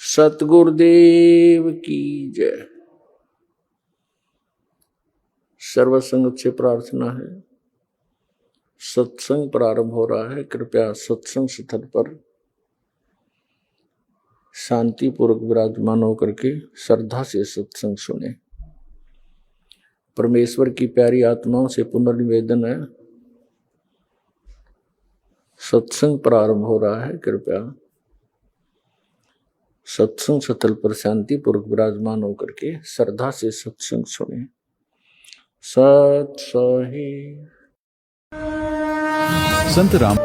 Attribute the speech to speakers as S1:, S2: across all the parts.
S1: सतगुरुदेव की जय। सर्वसंग से प्रार्थना है, सत्संग प्रारंभ हो रहा है। कृपया सत्संग स्थल पर शांतिपूर्वक विराजमान होकर के श्रद्धा से सत्संग सुने। परमेश्वर की प्यारी आत्माओं से पुनर्निवेदन है, सत्संग प्रारंभ हो रहा है। कृपया सत्संग स्थल पर शांतिपूर्वक विराजमान होकर के श्रद्धा से सत्संग सुने। सत सही
S2: संत राम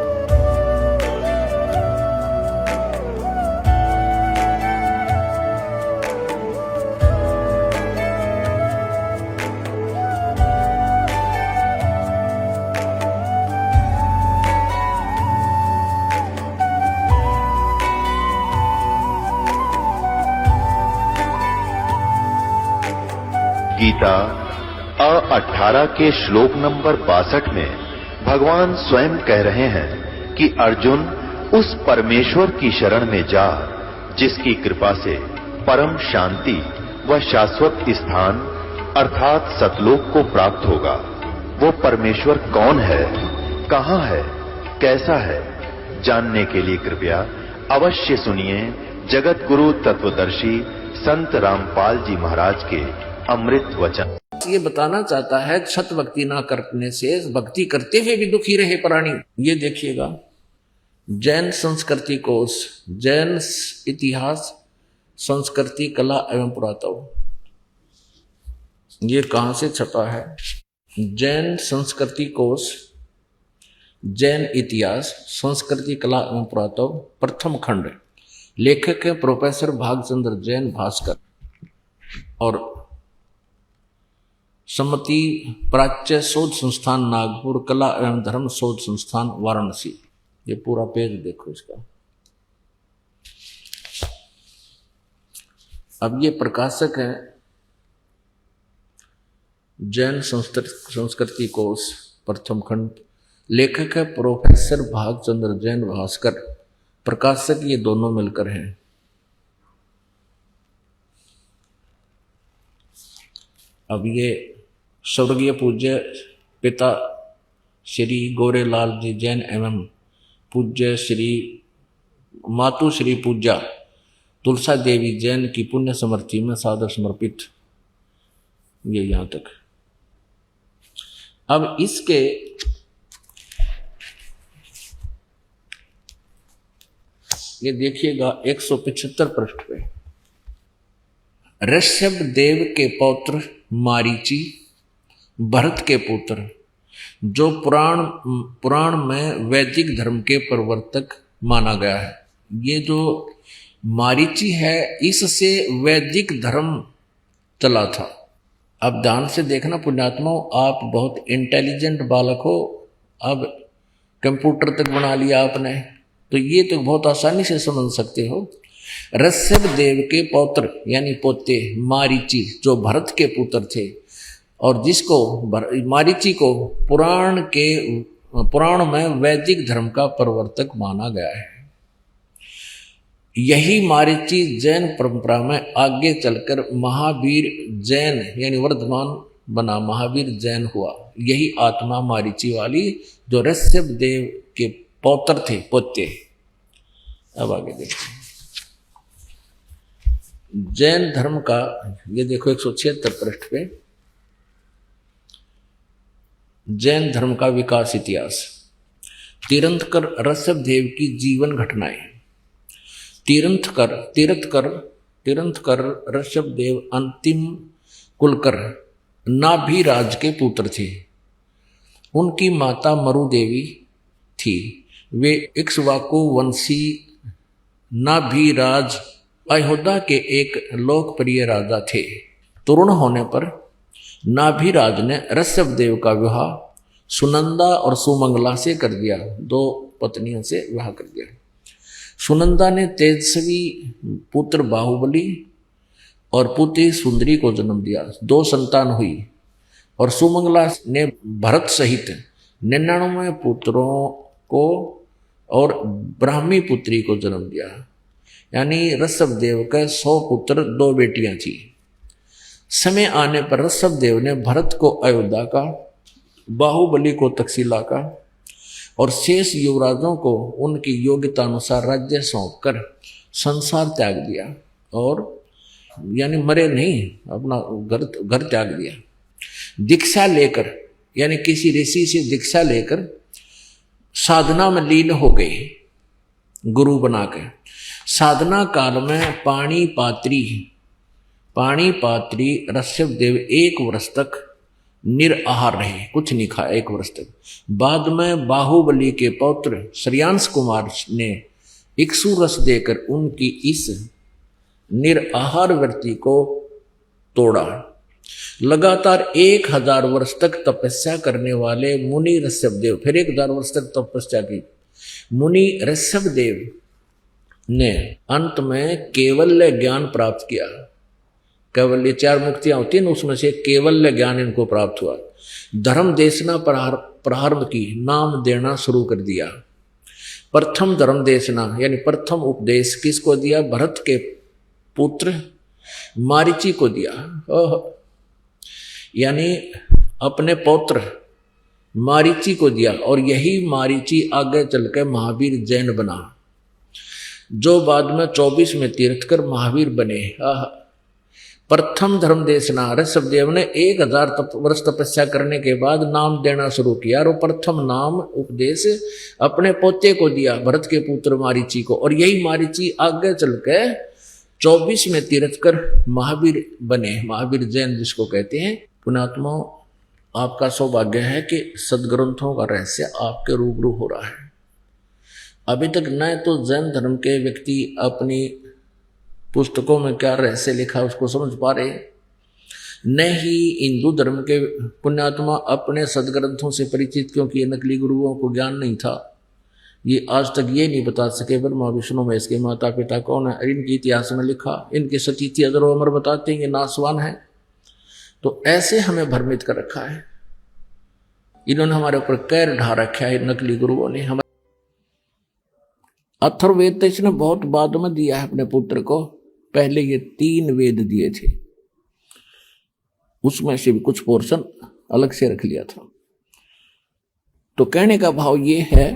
S3: गीता अ18 के श्लोक नंबर 62 में भगवान स्वयं कह रहे हैं कि अर्जुन उस परमेश्वर की शरण में जा जिसकी कृपा से परम शांति व शाश्वत स्थान अर्थात सतलोक को प्राप्त होगा। वो परमेश्वर कौन है, कहां है, कैसा है, जानने के लिए कृपया अवश्य सुनिए जगत गुरु तत्वदर्शी संत रामपाल जी महाराज के अमृत वचन।
S1: ये बताना चाहता है सत भक्ति ना करने से भक्ति करते हुए भी दुखी रहे प्राणी। ये देखिएगा, जैन संस्कृति कोश, जैन इतिहास, संस्कृति, कला एवं पुरातत्व, ये कहां से छपा है? जैन संस्कृति कोश, जैन इतिहास, संस्कृति, कला एवं पुरातत्व, प्रथम खंड। लेखक है प्रोफेसर भागचंद्र जैन भास्कर और सम्मति प्राच्य शोध संस्थान नागपुर, कला एवं धर्म शोध संस्थान वाराणसी। ये पूरा पेज देखो इसका। अब ये प्रकाशक है जैन संस्कृति कोश, प्रथम खंड। लेखक है प्रोफेसर भागचंद्र जैन भास्कर, प्रकाशक ये दोनों मिलकर हैं। अब ये स्वर्गीय पूज्य पिता श्री गोरेलाल जी जैन एवं पूज्य श्री मातु श्री पूज्या तुलसा देवी जैन की पुण्य समृद्धि में सादर समर्पित। ये यहां तक। अब इसके ये देखिएगा 175 पृष्ठ पे, ऋषभ देव के पौत्र मारीची, भरत के पुत्र, जो पुराण में वैदिक धर्म के प्रवर्तक माना गया है। ये जो मारीची है, इससे वैदिक धर्म चला था। अब ध्यान से देखना पुण्यात्माओं, आप बहुत इंटेलिजेंट बालक हो, अब कंप्यूटर तक बना लिया आपने, तो ये तो बहुत आसानी से समझ सकते हो। ऋषभ देव के पौत्र यानी पोते मारीची, जो भरत के पुत्र थे और जिसको मारीची को पुराण में वैदिक धर्म का प्रवर्तक माना गया है। यही मारीची जैन परंपरा में आगे चलकर महावीर जैन यानी वर्धमान बना, महावीर जैन हुआ। यही आत्मा मारीची वाली जो ऋषभ देव के पौत्र थे, पोते। अब आगे देखते हैं जैन धर्म का। ये देखो 176 पृष्ठ पे, जैन धर्म का विकास इतिहास। तीर्थंकर ऋषभ देव की जीवन घटनाएं। तीर्थंकर ऋषभ देव अंतिम कुलकर नाभिराज के पुत्र थे। उनकी माता मरु देवी थी। वे इक्ष्वाकु वंशी नाभिराज अयोध्या के एक लोकप्रिय राजा थे। तरुण होने पर नाभिराज ने ऋषभ देव का विवाह सुनंदा और सुमंगला से कर दिया। दो पत्नियों से विवाह कर दिया। सुनंदा ने तेजस्वी पुत्र बाहुबली और पुत्री सुंदरी को जन्म दिया। 2 संतान हुई और सुमंगला ने भरत सहित 99 पुत्रों को और ब्राह्मी पुत्री को जन्म दिया। यानी ऋषभ देव के 100 पुत्र 2 बेटियां थी। समय आने पर ऋषभ देव ने भरत को अयोध्या का, बाहुबली को तक्षशिला का और शेष युवराजों को उनकी योग्यता अनुसार राज्य सौंपकर संसार त्याग दिया। और यानी मरे नहीं, अपना घर त्याग दिया। दीक्षा लेकर, यानी किसी ऋषि से दीक्षा लेकर साधना में लीन हो गए, गुरु बना के। साधना काल में पाणी पात्री ऋषभ देव 1 वर्ष तक निराहार रहे, कुछ नहीं खाया 1 वर्ष तक। बाद में बाहुबली के पौत्र श्रेयांश कुमार ने इक्ष्वाकु रस देकर उनकी इस निराहार वृत्ति को तोड़ा। लगातार 1000 वर्ष तक तपस्या करने वाले मुनि ऋषभ देव, फिर 1000 वर्ष तक तपस्या की मुनि ऋषभ देव ने अंत में केवल्य ज्ञान प्राप्त किया। केवल्य 4 मुक्तियां होती हैं, उसमें से केवल्य ज्ञान इनको प्राप्त हुआ। धर्म देशना प्रारंभ की, नाम देना शुरू कर दिया। प्रथम धर्म देशना यानी प्रथम उपदेश किसको दिया? भरत के पुत्र मारीची को दिया। यानी अपने पौत्र मारीची को दिया। और यही मारीची आगे चलकर महावीर जैन बना, जो बाद में 24 में तीर्थकर महावीर बने। प्रथम धर्म देशना, ऋषभ देव ने 1000 वर्ष तपस्या करने के बाद नाम देना शुरू किया और प्रथम नाम उपदेश अपने पोते को दिया, भरत के पुत्र मारीची को। और यही मारीची आगे चलकर 24 में तीर्थकर महावीर बने, महावीर जैन जिसको कहते हैं। पुण्यात्मा, आपका सौभाग्य है कि सदग्रंथों का रहस्य आपके रूबरू हो रहा है। अभी तक न तो जैन धर्म के व्यक्ति अपनी पुस्तकों में क्या रहस्य लिखा उसको समझ पा रहे, न ही हिंदू धर्म के पुण्यात्मा अपने सदग्रंथों से परिचित, क्योंकि ये नकली गुरुओं को ज्ञान नहीं था। ये आज तक ये नहीं बता सके ब्रह्मा विष्णु महेश के माता पिता कौन है। इनके इतिहास में लिखा, इनके सतीथि अजरो अमर बताते हैं ये नासवान है। तो ऐसे हमें भ्रमित कर रखा है, इन्होंने हमारे ऊपर कैर ढा रखा है नकली गुरुओं ने। हमारे अथर्ववेद तो इसने बहुत बाद में दिया है अपने पुत्र को, पहले ये 3 वेद दिए थे, उसमें से भी कुछ पोर्शन अलग से रख लिया था। तो कहने का भाव ये है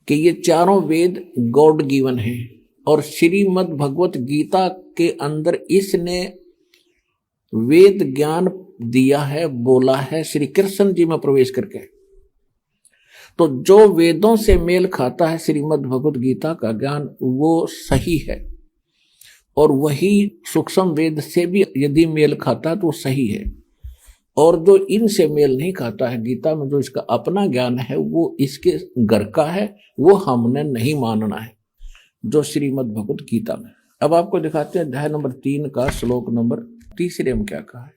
S1: कि ये 4 वेद गॉड गिवन है। और श्रीमद् भगवत गीता के अंदर इसने वेद ज्ञान दिया है, बोला है श्री कृष्ण जी में प्रवेश करके। तो जो वेदों से मेल खाता है श्रीमद् भगवत गीता का ज्ञान, वो सही है। और वही सूक्ष्म वेद से भी यदि मेल खाता है तो वो सही है। और जो इनसे मेल नहीं खाता है, गीता में जो इसका अपना ज्ञान है वो इसके घर का है, वो हमने नहीं मानना है, जो श्रीमद् भगवत गीता में। अब आपको दिखाते हैं अध्याय नंबर 3 का श्लोक नंबर 3 में क्या कहा है।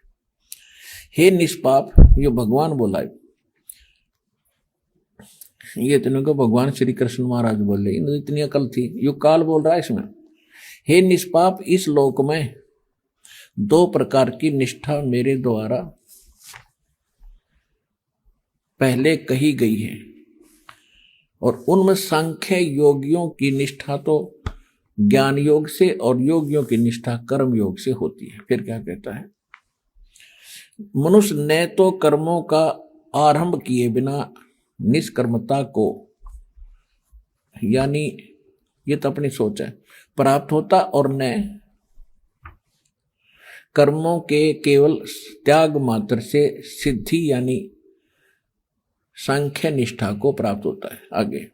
S1: हे निष्पाप, ये भगवान बोला है, ये इतने को भगवान श्री कृष्ण महाराज बोले, इन्हें इतनी अकल थी, युग काल बोल रहा है इसमें। हे निष्पाप, इस लोक में 2 प्रकार की निष्ठा मेरे द्वारा पहले कही गई है, और उनमें सांख्य योगियों की निष्ठा तो ज्ञान योग से और योगियों की निष्ठा कर्म योग से होती है। फिर क्या कहता है, मनुष्य ने तो कर्मों का आरंभ किए बिना निष्कर्मता को, यानी ये तो अपनी सोच है, प्राप्त होता, और न कर्मों के केवल त्याग मात्र से सिद्धि यानी सांख्य निष्ठा को प्राप्त होता है। आगे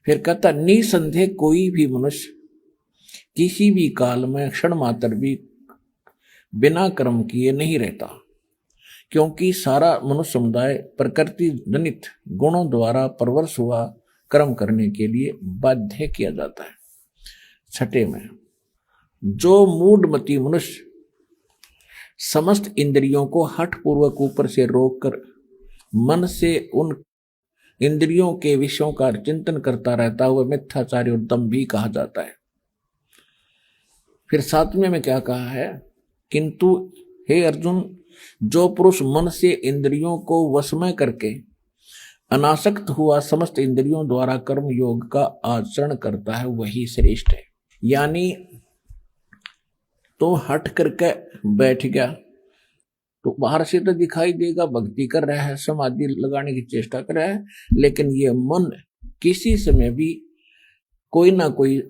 S1: फिर कहता, निसंदेह कोई भी मनुष्य किसी भी काल में क्षण मात्र भी बिना कर्म किए नहीं रहता, क्योंकि सारा मनुष्य समुदाय प्रकृति जनित गुणों द्वारा परवश हुआ कर्म करने के लिए बाध्य किया जाता है। 6 में, जो मूढ़मती मनुष्य समस्त इंद्रियों को हठपूर्वक ऊपर से रोककर मन से उन इंद्रियों के विषयों का चिंतन करता रहता हुआ मिथ्याचारी और दंभी कहा जाता है। फिर 7वें में क्या कहा है, किंतु हे अर्जुन, जो पुरुष मन से इंद्रियों को वश में करके अनासक्त हुआ समस्त इंद्रियों द्वारा कर्म योग का आचरण करता है वही श्रेष्ठ है। यानी तो हट करके बैठ गया तो बाहर से तो दिखाई देगा भक्ति कर रहा है, समाधि लगाने की चेष्टा कर रहा है, लेकिन ये मन किसी समय भी कोई ना कोई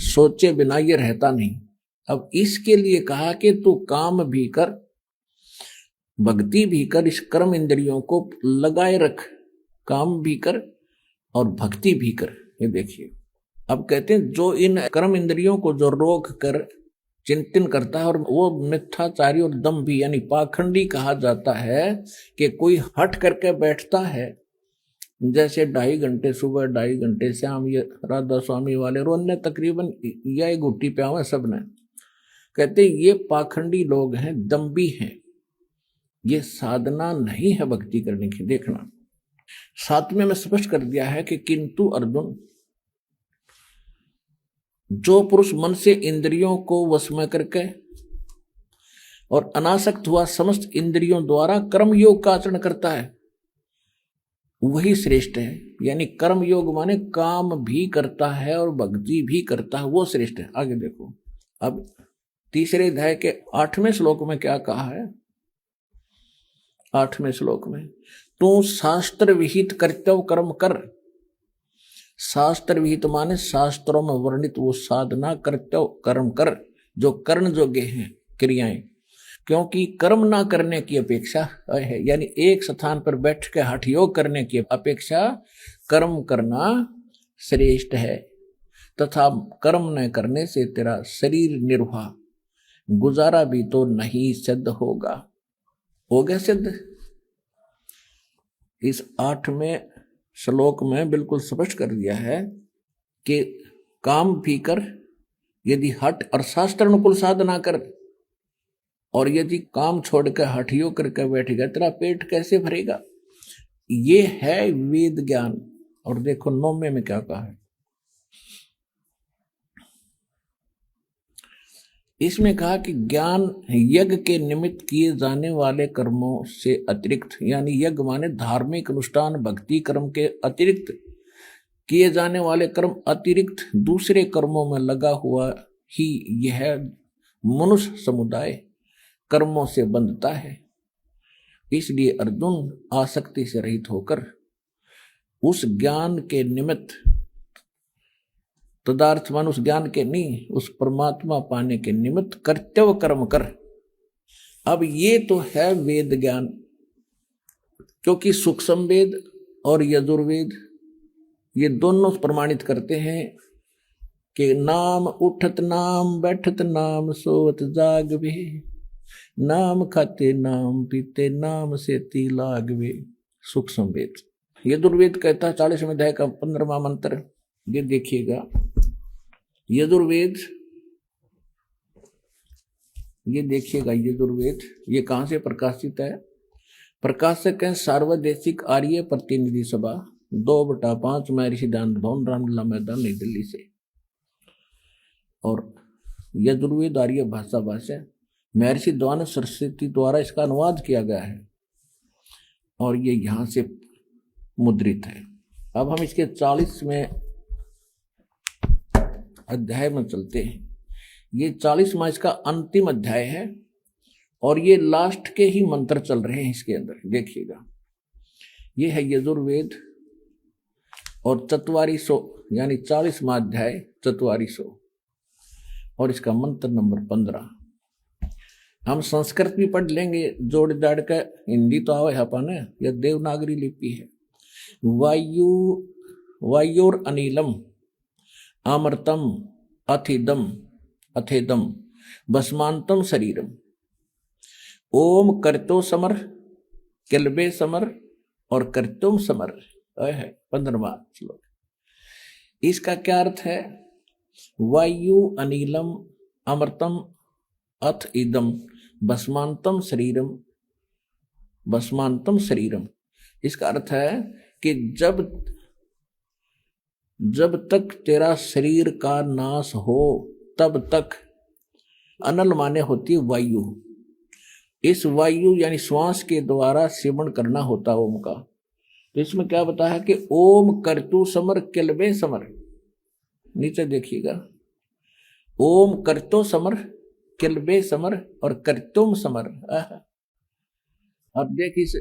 S1: सोचे बिना ये रहता नहीं। अब इसके लिए कहा कि तू काम भी कर, भक्ति भी कर, इस कर्म इंद्रियों को लगाए रख, काम भी कर और भक्ति भी कर। ये देखिए अब कहते हैं जो इन कर्म इंद्रियों को जो रोक कर चिंतन करता है, और वो मिथ्याचारी और दंभी यानी पाखंडी कहा जाता है कि कोई हट करके बैठता है, जैसे 2.5 घंटे सुबह 2.5 घंटे शाम, ये राधा स्वामी वाले रोने तकरीबन यह गुट्टी पे आवे सबने, कहते ये पाखंडी लोग हैं, दंभी हैं, ये साधना नहीं है भक्ति करने की। देखना 7वें में स्पष्ट कर दिया है कि किंतु अर्जुन, जो पुरुष मन से इंद्रियों को वश में करके और अनासक्त हुआ समस्त इंद्रियों द्वारा कर्म योग का आचरण करता है वही श्रेष्ठ है। यानी कर्म योग माने काम भी करता है और भक्ति भी करता है, वो श्रेष्ठ है। आगे देखो अब 3रे अध्याय के 8वें श्लोक में क्या कहा है। 8वें श्लोक में तू शास्त्र विहित कर्तव्य कर्म कर। शास्त्र विहित माने शास्त्रों में वर्णित वो साधना कर्तव्य कर्म कर जो कर्ण योग्य हैं क्रियाएं, क्योंकि कर्म ना करने की अपेक्षा है, यानी एक स्थान पर बैठ के हठ योग करने की अपेक्षा कर्म करना श्रेष्ठ है। तथा कर्म न करने से तेरा शरीर निर्वाह गुजारा भी तो नहीं सिद्ध होगा। हो गया सिद्ध। इस 8वें श्लोक में बिल्कुल स्पष्ट कर दिया है कि काम भी कर, यदि हट और शास्त्र अनुकूल साधना कर, और यदि काम छोड़कर हठियो करके बैठ गया तेरा पेट कैसे भरेगा। ये है वेद ज्ञान। और देखो 9वें में क्या कहा है। इसमें कहा कि ज्ञान यज्ञ के निमित्त किए जाने वाले कर्मों से अतिरिक्त, यानी यज्ञ माने धार्मिक अनुष्ठान भक्ति कर्म के अतिरिक्त किए जाने वाले कर्म अतिरिक्त दूसरे कर्मों में लगा हुआ ही यह मनुष्य समुदाय कर्मों से बंधता है। इसलिए अर्जुन आसक्ति से रहित होकर उस ज्ञान के निमित्त, तदार्थमान उस ज्ञान के नहीं, उस परमात्मा पाने के निमित्त कर्तव्य कर्म कर। अब ये तो है वेद ज्ञान, क्योंकि सूक्ष्म वेद और यजुर्वेद ये दोनों प्रमाणित करते हैं कि नाम उठत नाम बैठत नाम सोवत जागवे, नाम खाते नाम पीते नाम से ती लागवे। सूक्ष्म वेद। यजुर्वेद कहता है 40वें अध्याय का 15वां मंत्र, ये देखिएगा। यजुर्वेद, ये देखिएगा यजुर्वेद, ये कहां से प्रकाशित है। प्रकाशक है सार्वदेशिक आर्य प्रतिनिधि सभा 2/5 महर्षि सिद्धांत भवन रामलीला मैदान नई दिल्ली से। और यजुर्वेद आर्य भाषा महर्षि द्वान सरस्वती द्वारा इसका अनुवाद किया गया है और ये यहां से मुद्रित है। अब हम इसके 40वें अध्याय में चलते हैं। ये 40वां इसका अंतिम अध्याय है और ये लास्ट के ही मंत्र चल रहे हैं इसके अंदर। देखिएगा, ये है यजुर्वेद और 4400 यानी 40वां अध्याय 4400 और इसका मंत्र नंबर 15। हम संस्कृत भी पढ़ लेंगे जोड़ जाड़ का, हिंदी तो आवे अपन है, यह देवनागरी लिपि है। वायुर अनिलम अमृतम अथेदम भस्मांतम शरीरम ओम करतो समर किलबे समर और करतुम समर है 15वां श्लोक। इसका क्या अर्थ है? वायु अनिलम अमृतम अथ इदम भस्मांतम शरीरम। इसका अर्थ है कि जब तक तेरा शरीर का नाश हो तब तक, अनल माने होती वायु, इस वायु यानी श्वास के द्वारा सेवन करना होता ओम का। तो इसमें क्या बताया कि ओम कर्तु समर किलबे समर, नीचे देखिएगा, ओम कर्तो समर किलबे समर और कर्तुम समर। अब देखिए इस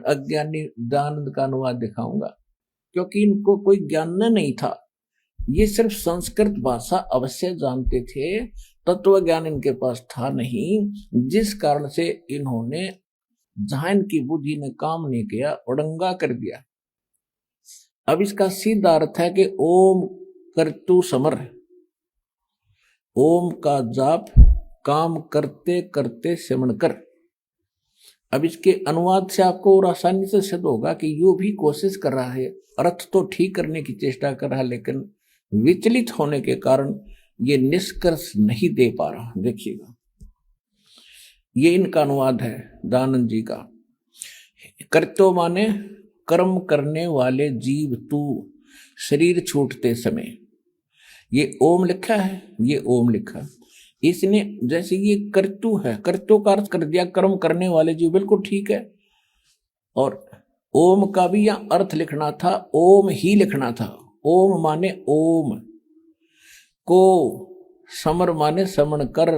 S1: अज्ञानी दानंद का अनुवाद दिखाऊंगा, क्योंकि इनको कोई ज्ञान नहीं था, ये सिर्फ संस्कृत भाषा अवश्य जानते थे, तत्व ज्ञान इनके पास था नहीं, जिस कारण से इन्होंने जहां इनकी बुद्धि ने काम नहीं किया उड़ंगा कर दिया। अब इसका सीधा अर्थ है कि ओम कर्तु समर, ओम का जाप काम करते करते सिमरण कर। अब इसके अनुवाद से आपको और आसानी से सिद्ध होगा कि यो भी कोशिश कर रहा है, अर्थ तो ठीक करने की चेष्टा कर रहा है, लेकिन विचलित होने के कारण ये निष्कर्ष नहीं दे पा रहा। देखिएगा, ये इनका अनुवाद है दानंद जी का। कर्तो माने कर्म करने वाले जीव तू, शरीर छूटते समय, ये ओम लिखा है, ये ओम लिखा, इसने जैसे ये कर्तु है, कर्तु का अर्थ कर दिया कर्म करने वाले जीव, बिल्कुल ठीक है। और ओम का भी यहां अर्थ लिखना था, ओम ही लिखना था। ओम माने ओम को, समर माने समण कर,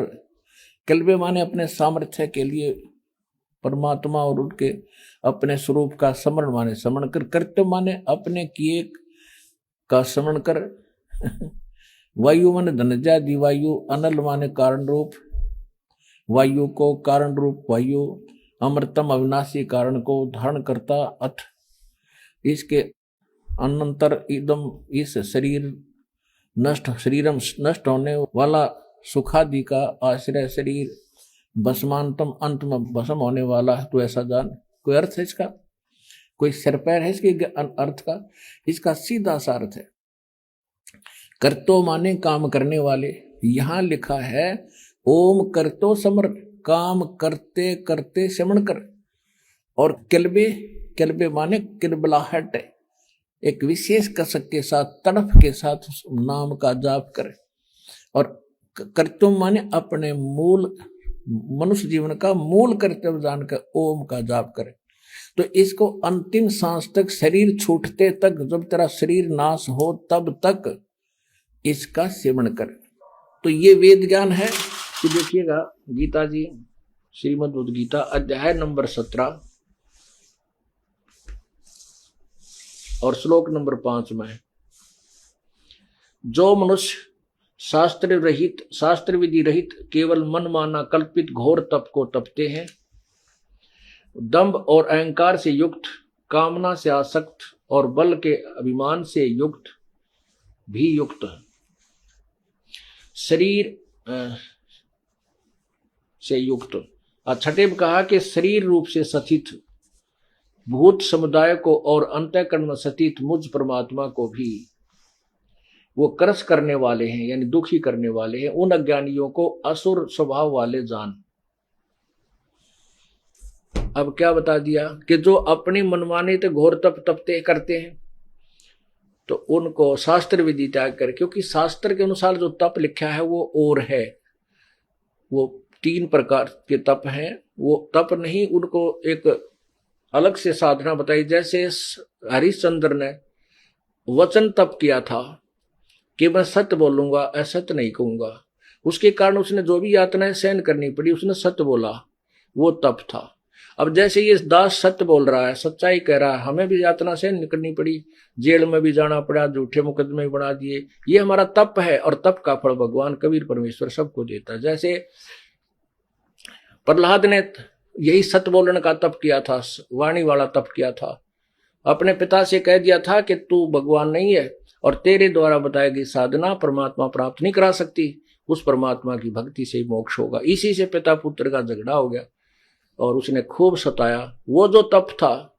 S1: कल्बे माने अपने सामर्थ्य के लिए परमात्मा और उनके अपने स्वरूप का स्मरण माने समण कर, कर्तव्य माने अपने किए का स्मरण कर। वायु माने धनजा दिवायु, अनल माने कारण रूप वायु को, कारण रूप वायु, अमृतम अविनाशी कारण को धारण करता, अथ इसके अनंतर इदम इस शरीर नष्ट, शरीरम नष्ट होने वाला, सुखादि का आश्रय शरीर, भस्मांतम अंत में भस्म होने वाला है, तो ऐसा जान। कोई अर्थ है इसका, कोई सिर पैर है इसके अर्थ का? इसका सीधा सा अर्थ है कर्तो माने काम करने वाले। यहां लिखा है ओम कर्तो समर, काम करते करते श्रवण कर। और किलबे, किलबे माने किलबलाहट, एक विशेष कसक के साथ, तड़फ के साथ नाम का जाप करे। और कर्तव्य माने अपने मूल मनुष्य जीवन का मूल कर्तव्य जानकर ओम का जाप करे। तो इसको अंतिम सांस तक, शरीर छूटते तक, जब तेरा शरीर नाश हो तब तक इसका सेवन कर। तो ये वेद ज्ञान है। तो देखिएगा गीता जी, श्रीमद् भगवद गीता अध्याय नंबर 17 और श्लोक नंबर 5 में, जो मनुष्य शास्त्र रहित, शास्त्र विधि रहित, केवल मन माना कल्पित घोर तप को तपते हैं, दंभ और अहंकार से युक्त, कामना से आसक्त और बल के अभिमान से युक्त भी युक्त है, शरीर से युक्त। छठे में कहा कि शरीर रूप से स्थित भूत समुदाय को और अंतःकरण में स्थित मुझ परमात्मा को भी वो क्रस करने वाले हैं, यानी दुखी करने वाले हैं। उन अज्ञानियों को असुर स्वभाव वाले जान। अब क्या बता दिया कि जो अपनी मनमानी तो घोर तप तपते करते हैं, तो उनको शास्त्र विधि त्याग कर, क्योंकि शास्त्र के अनुसार जो तप लिखा है वो और है, वो 3 प्रकार के तप हैं। वो तप नहीं, उनको एक अलग से साधना बताई। जैसे हरिश्चंद्र ने वचन तप किया था कि मैं सत्य बोलूंगा, असत्य नहीं कहूंगा, उसके कारण उसने जो भी यातनाएं सहन करनी पड़ी, उसने सत्य बोला, वो तप था। अब जैसे ये दास सत्य बोल रहा है, सच्चाई कह रहा है, हमें भी यातना सहन करनी पड़ी, जेल में भी जाना पड़ा, झूठे मुकदमे भी बना दिए, ये हमारा तप है। और तप का फल भगवान कबीर परमेश्वर सबको देता है। जैसे प्रहलाद ने यही सत्य बोलने का तप किया था, वाणी वाला तप किया था, अपने पिता से कह दिया था कि तू भगवान नहीं है और तेरे द्वारा बताई गई साधना परमात्मा प्राप्त नहीं करा सकती, उस परमात्मा की भक्ति से ही मोक्ष होगा। इसी से पिता पुत्र का झगड़ा हो गया और उसने खूब सताया। वो जो तप था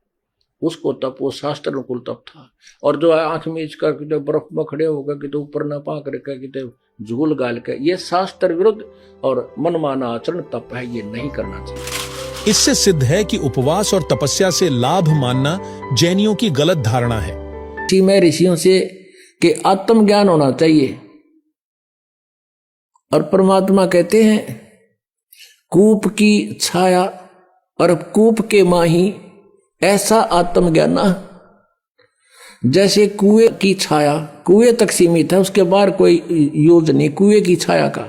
S1: उसको तप, वो शास्त्र अनुकूल तप था। और जो आंख मीच कर कितने बर्फ में खड़े होकर कितने ऊपर न पाक रखा, कितने झूल गाल के, ये शास्त्र विरुद्ध और मनमाना आचरण तप है, ये नहीं करना चाहिए।
S2: इससे सिद्ध है कि उपवास और तपस्या से लाभ मानना जैनियों की गलत धारणा है।
S1: मैं ऋषियों से कि आत्मज्ञान होना चाहिए, और परमात्मा कहते हैं कूप की छाया और कूप के माही, ऐसा आत्मज्ञान जैसे कुएं की छाया कुएं तक सीमित है, उसके बाहर कोई यूज नहीं कुएं की छाया का।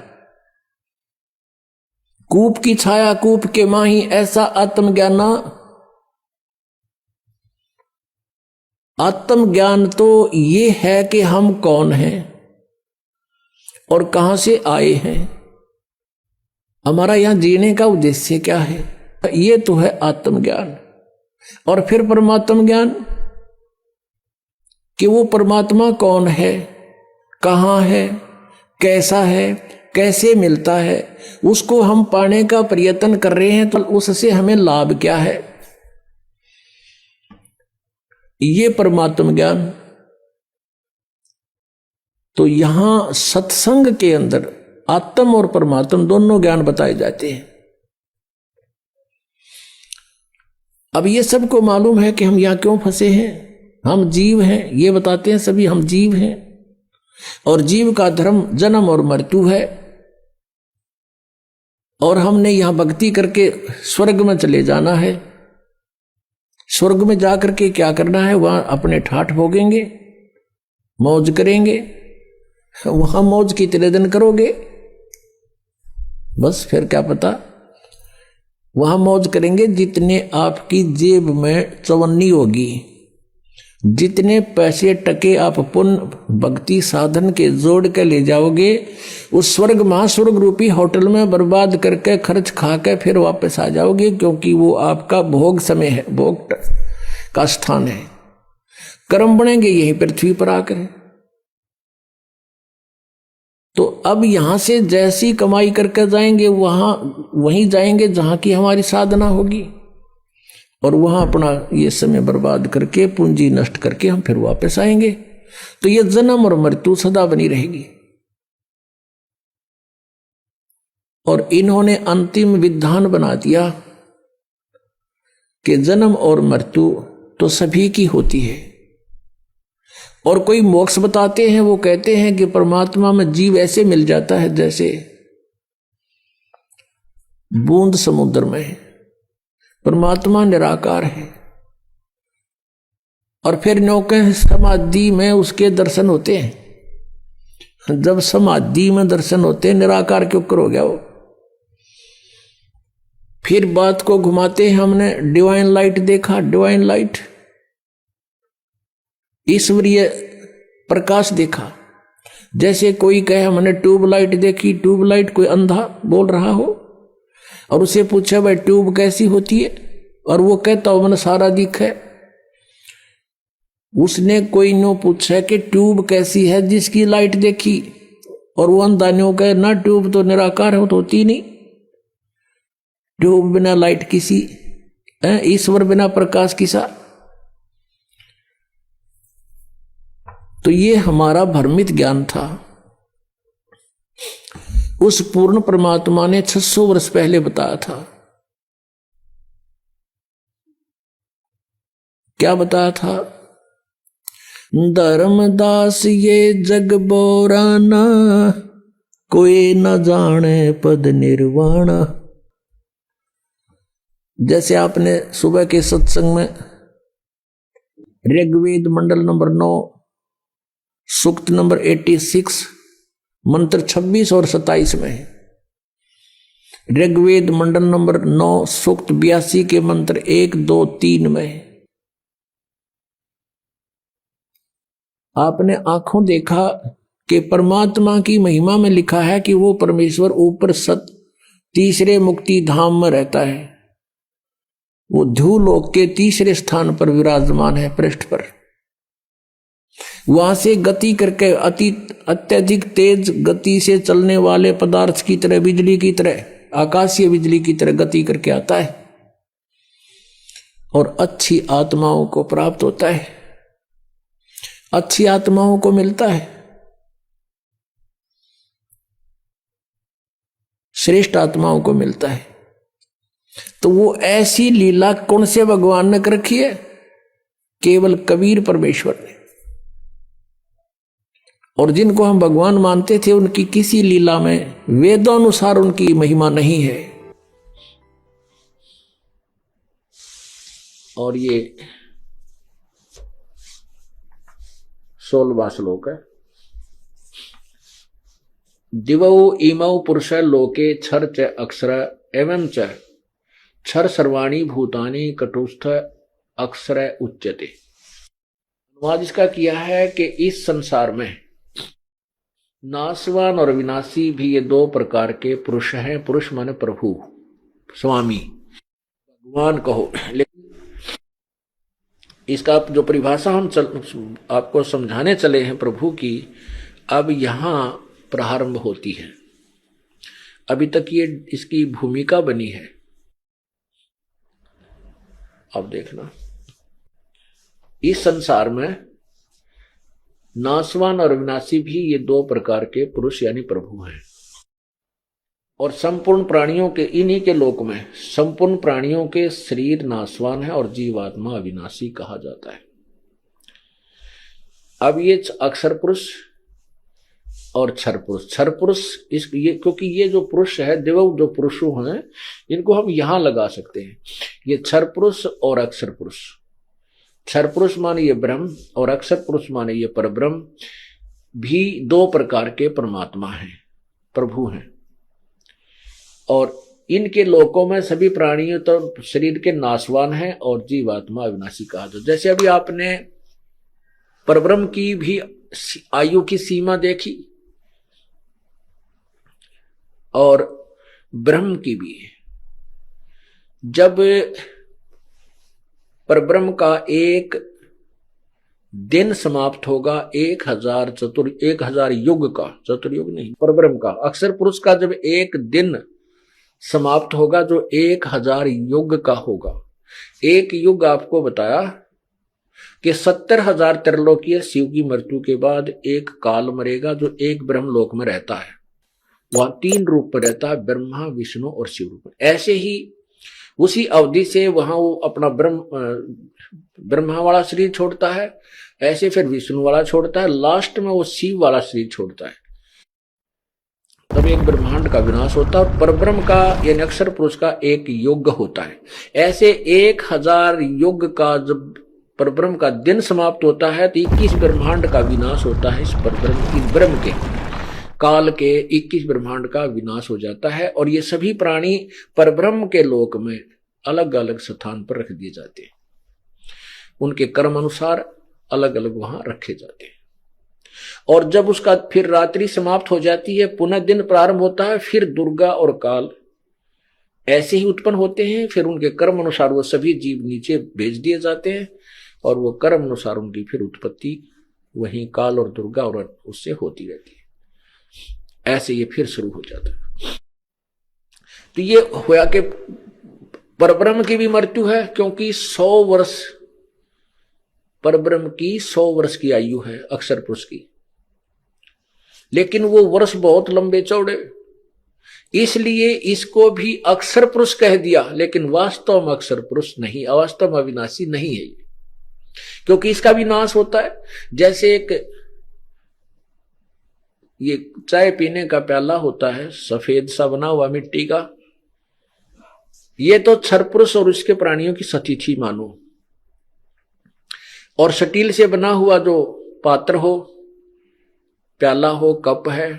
S1: कूप की छाया कूप के माही, ऐसा आत्मज्ञान। आत्मज्ञान तो ये है कि हम कौन हैं और कहां से आए हैं, हमारा यहां जीने का उद्देश्य क्या है, ये तो है आत्मज्ञान। और फिर परमात्म ज्ञान कि वो परमात्मा कौन है, कहां है, कैसा है, कैसे मिलता है, उसको हम पाने का प्रयत्न कर रहे हैं, तो उससे हमें लाभ क्या है, ये परमात्म ज्ञान। तो यहां सत्संग के अंदर आत्म और परमात्म दोनों ज्ञान बताए जाते हैं। अब ये सबको मालूम है कि हम यहां क्यों फंसे हैं, हम जीव हैं, ये बताते हैं सभी हम जीव हैं, और जीव का धर्म जन्म और मृत्यु है, और हमने यहां भक्ति करके स्वर्ग में चले जाना है। स्वर्ग में जाकर के क्या करना है, वहां अपने ठाठ भोगेंगे, मौज करेंगे, वहां मौज की तरह दिन करोगे, बस फिर क्या पता वहां मौज करेंगे जितने आपकी जेब में चवन्नी होगी, जितने पैसे टके आप पुण्य भक्ति साधन के जोड़ के ले जाओगे, उस स्वर्ग महास्वर्ग रूपी होटल में बर्बाद करके खर्च खा के फिर वापस आ जाओगे, क्योंकि वो आपका भोग समय है, भोग का स्थान है। कर्म बनेंगे यही पृथ्वी पर आकर। तो अब यहां से जैसी कमाई करके जाएंगे वहीं जाएंगे जहां की हमारी साधना होगी, और वहां अपना ये समय बर्बाद करके पूंजी नष्ट करके हम फिर वापस आएंगे। तो ये जन्म और मृत्यु सदा बनी रहेगी। और इन्होंने अंतिम विधान बना दिया कि जन्म और मृत्यु तो सभी की होती है। और कोई मोक्ष बताते हैं, वो कहते हैं कि परमात्मा में जीव ऐसे मिल जाता है जैसे बूंद समुद्र में है, परमात्मा निराकार है। और फिर नौके समाधि में उसके दर्शन होते हैं। जब समाधि में दर्शन होते हैं, निराकार क्यों हो गया वो। फिर बात को घुमाते हैं, हमने डिवाइन लाइट देखा, डिवाइन लाइट ईश्वरीय प्रकाश देखा। जैसे कोई कहे हमने ट्यूबलाइट देखी, ट्यूबलाइट कोई अंधा बोल रहा हो और उसे पूछा भाई ट्यूब कैसी होती है, और वो कहता हो मैंने सारा दिखा है। उसने कोई नो पूछा कि ट्यूब कैसी है जिसकी लाइट देखी, और वो अंधा नो कहे ना ट्यूब तो निराकार हो तो होती नहीं, ट्यूब बिना लाइट किसी, ईश्वर बिना प्रकाश किसा। तो ये हमारा भ्रमित ज्ञान था। उस पूर्ण परमात्मा ने 600 वर्ष पहले बताया था। क्या बताया था? धर्मदास ये जग बोराना, कोई न जाने पद निर्वाणा। जैसे आपने सुबह के सत्संग में ऋग्वेद मंडल नंबर 9 सूक्त नंबर 86 मंत्र 26 और 27 में, ऋग्वेद मंडल नंबर 9 सूक्त 82 के मंत्र 1, 2, 3 में आपने आंखों देखा कि परमात्मा की महिमा में लिखा है कि वो परमेश्वर ऊपर तीसरे मुक्ति धाम में रहता है। वो ध्रुवलोक के तीसरे स्थान पर विराजमान है, पृष्ठ पर। वहां से गति करके अत्यधिक तेज गति से चलने वाले पदार्थ की तरह, बिजली की तरह, आकाशीय बिजली की तरह गति करके आता है और अच्छी आत्माओं को प्राप्त होता है, अच्छी आत्माओं को मिलता है, श्रेष्ठ आत्माओं को मिलता है। तो वो ऐसी लीला कौन से भगवान ने कर रखी है? केवल कबीर परमेश्वर ने। और जिनको हम भगवान मानते थे उनकी किसी लीला में वेदानुसार उनकी महिमा नहीं है। और ये 16वां श्लोक है। दिवौ इमौ पुरुष लोके क्षर च अक्षर एवं च क्षर सर्वाणी भूतानि कटुस्थ अक्षर उच्यते। अनुवाद इसका किया है कि इस संसार में नाशवान और विनाशी भी ये दो प्रकार के पुरुष हैं। पुरुष माने प्रभु, स्वामी, भगवान कहो। लेकिन इसका जो परिभाषा हम आपको समझाने चले हैं प्रभु की, अब यहां प्रारंभ होती है। अभी तक ये इसकी भूमिका बनी है। अब देखना, इस संसार में नाशवान और विनाशी भी ये दो प्रकार के पुरुष यानी प्रभु हैं। और संपूर्ण प्राणियों के, इन्हीं के लोक में संपूर्ण प्राणियों के शरीर नाशवान है और जीवात्मा अविनाशी कहा जाता है। अब ये अक्षर पुरुष और क्षर पुरुष, क्षर पुरुष ये क्योंकि ये जो पुरुष है, देव जो पुरुष हैं, इनको हम यहां लगा सकते हैं। ये क्षर पुरुष और अक्षर पुरुष। क्षर पुरुष माने ये ब्रह्म और अक्षर पुरुष माने ये परब्रह्म भी दो प्रकार के परमात्मा हैं, प्रभु हैं। और इनके लोकों में सभी प्राणियों तो शरीर के नाशवान हैं और जीवात्मा अविनाशी कहा जाता। जैसे अभी आपने परब्रह्म की भी आयु की सीमा देखी और ब्रह्म की भी। जब परब्रह्म का एक दिन समाप्त होगा, 1000 युग का, चतुर्युग नहीं, परब्रह्म का, अक्षर पुरुष का जब एक दिन समाप्त होगा जो 1000 युग का होगा। एक युग आपको बताया कि 70,000 त्रिलोकीय शिव की मृत्यु के बाद एक काल मरेगा जो एक ब्रह्मलोक में रहता है। वह 3 रूप में रहता है, ब्रह्मा, विष्णु और शिव रूप में। ऐसे ही उसी अवधि से वहां वो अपना ब्रह्मा वाला शरीर छोड़ता है, ऐसे फिर विष्णु वाला छोड़ता है, लास्ट में वो शिव वाला शरीर छोड़ता है। तब एक ब्रह्मांड का विनाश होता है और परब्रह्म का यानी अक्षर पुरुष का एक युग होता है। ऐसे 1000 युग का जब परब्रह्म का दिन समाप्त होता है तो 21 ब्रह्मांड का विनाश होता है। इस ब्रह्म के काल के 21 ब्रह्मांड का विनाश हो जाता है और ये सभी प्राणी परब्रह्म के लोक में अलग अलग स्थान पर रख दिए जाते हैं। उनके कर्म अनुसार अलग अलग वहां रखे जाते हैं। और जब उसका फिर रात्रि समाप्त हो जाती है, पुनः दिन प्रारंभ होता है, फिर दुर्गा और काल ऐसे ही उत्पन्न होते हैं। फिर उनके कर्म अनुसार वो सभी जीव नीचे भेज दिए जाते हैं और वो कर्म अनुसार उनकी फिर उत्पत्ति वहीं काल और दुर्गा और उससे होती रहती है। ऐसे ये फिर शुरू हो जाता है। तो ये होया कि परब्रह्म की भी मृत्यु है, क्योंकि 100 वर्ष परब्रह्म की 100 वर्ष की आयु है अक्षर पुरुष की। लेकिन वो वर्ष बहुत लंबे चौड़े, इसलिए इसको भी अक्षर पुरुष कह दिया। लेकिन वास्तव में अक्षर पुरुष नहीं, अवास्तव में अविनाशी नहीं है ये, क्योंकि इसका भी नाश होता है। जैसे एक ये चाय पीने का प्याला होता है, सफेद सा बना हुआ मिट्टी का, ये तो क्षर पुरुष और उसके प्राणियों की सतिथि मानो। और स्टील से बना हुआ जो पात्र हो, प्याला हो, कप है,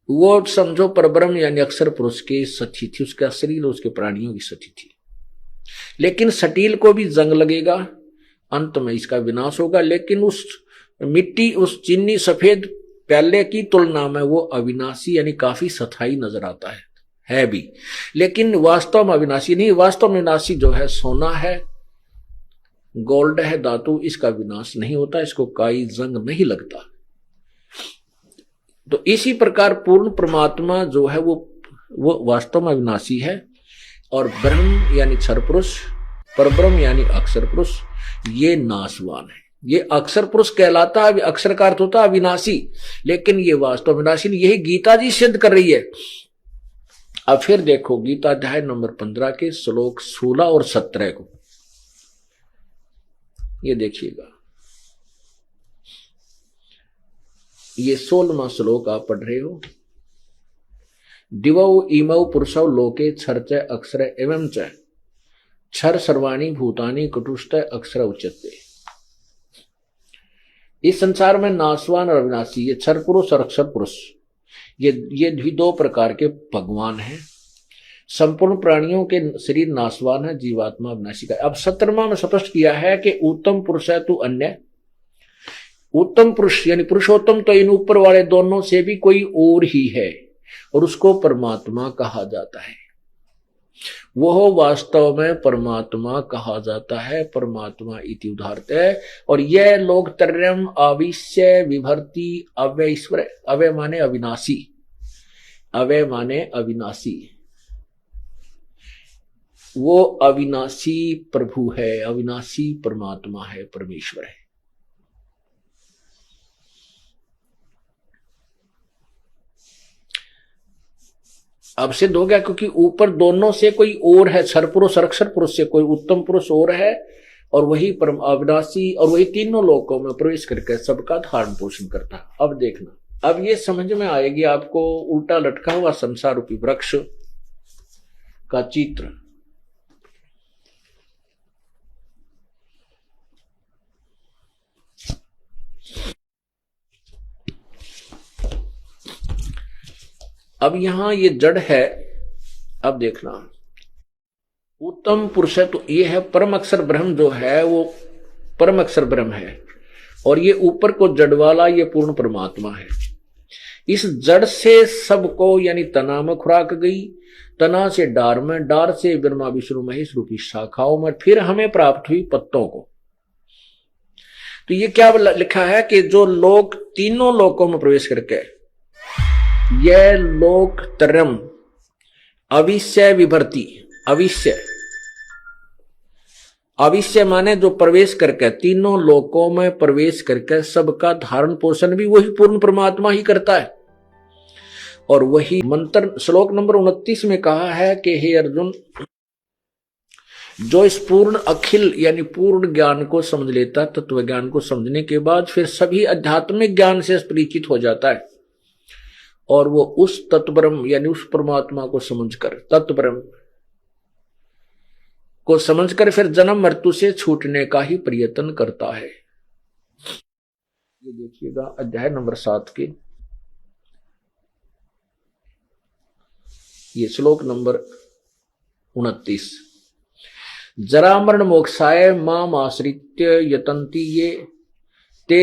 S1: वो समझो परब्रह्म यानी अक्षर पुरुष की सतिथि, उसका शरीर, उसके प्राणियों की सतिथि। लेकिन स्टील को भी जंग लगेगा, अंत में इसका विनाश होगा। लेकिन उस मिट्टी, उस चीनी सफेद प्याले की तुलना में वो अविनाशी यानी काफी स्थायी नजर आता है भी। लेकिन वास्तव में अविनाशी नहीं। वास्तव में विनाशी जो है सोना है, गोल्ड है, धातु, इसका विनाश नहीं होता, इसको कोई जंग नहीं लगता। तो इसी प्रकार पूर्ण परमात्मा जो है वो वास्तव में अविनाशी है। और ब्रह्म यानी क्षर पुरुष, परब्रह्म यानी अक्षर पुरुष, ये नाशवान है। ये अक्षर पुरुष कहलाता है, अक्षर का अर्थ होता है अविनाशी, लेकिन ये वास्तव विनाशी नहीं। यही गीता जी सिद्ध कर रही है। अब फिर देखो गीता अध्याय नंबर 15 के श्लोक 16 और 17 को, ये देखिएगा। ये 16वां श्लोक आप पढ़ रहे हो। दिवौ इमौ पुरुषौ लोके क्षर च अक्षर एवं च क्षर सर्वाणी भूतानि कटुष्ट अक्षर उच्यते। इस संसार में नाशवान और अविनाशी, ये क्षर पुरुष और अक्षर पुरुष, ये भी दो प्रकार के भगवान हैं। संपूर्ण प्राणियों के शरीर नाशवान है, जीवात्मा अविनाशी का। अब 17वां में स्पष्ट किया है कि उत्तम पुरुष है तू अन्य। उत्तम पुरुष यानी पुरुषोत्तम तो इन ऊपर वाले दोनों से भी कोई और ही है, और उसको परमात्मा कहा जाता है। वह वास्तव में परमात्मा कहा जाता है, परमात्मा इति उदाहरत है। और यह लोक त्रयम् अविश्य विभर्ति अव्यय ईश्वर, अव्यय माने अविनाशी, अव्यय माने अविनाशी, वो अविनाशी प्रभु है, अविनाशी परमात्मा है, परमेश्वर है। अब सिद्ध हो गया, क्योंकि ऊपर दोनों से कोई और है, क्षर पुरुष और अक्षर पुरुष से कोई उत्तम पुरुष और है, और वही परम अविनाशी, और वही तीनों लोकों में प्रवेश करके सबका धारण पोषण करता। अब देखना, अब ये समझ में आएगी आपको उल्टा लटका हुआ संसार रूपी वृक्ष का चित्र। अब यहां ये जड़ है। अब देखना, उत्तम पुरुष है तो ये है परम अक्षर ब्रह्म, जो है वो परम अक्षर ब्रह्म है, और ये ऊपर को जड़ वाला ये पूर्ण परमात्मा है। इस जड़ से सबको यानी तना में खुराक गई, तना से डार में, डार से ब्रह्मा विष्णु महेश रूपी शाखाओं में, फिर हमें प्राप्त हुई पत्तों को। तो ये क्या लिखा है कि जो लोग तीनों लोकों में प्रवेश करके यह लोक त्रयम् अविश्य विभर्ति, अविश्य, अविश्य माने जो प्रवेश करके तीनों लोकों में प्रवेश करके सबका धारण पोषण भी वही पूर्ण परमात्मा ही करता है। और वही मंत्र श्लोक नंबर 29 में कहा है कि हे अर्जुन, जो इस पूर्ण अखिल यानी पूर्ण ज्ञान को समझ लेता, तत्व ज्ञान को समझने के बाद फिर सभी आध्यात्मिक ज्ञान से परिचित हो जाता है, और वो उस तत्ब्रह्म यानी उस परमात्मा को समझकर, तत्ब्रह्म को समझकर फिर जन्म मृत्यु से छूटने का ही प्रयत्न करता है। ये देखिएगा अध्याय नंबर 7 के ये श्लोक नंबर 29। जरा मरण मोक्षाय माम आश्रित्य यतन्ति ये ते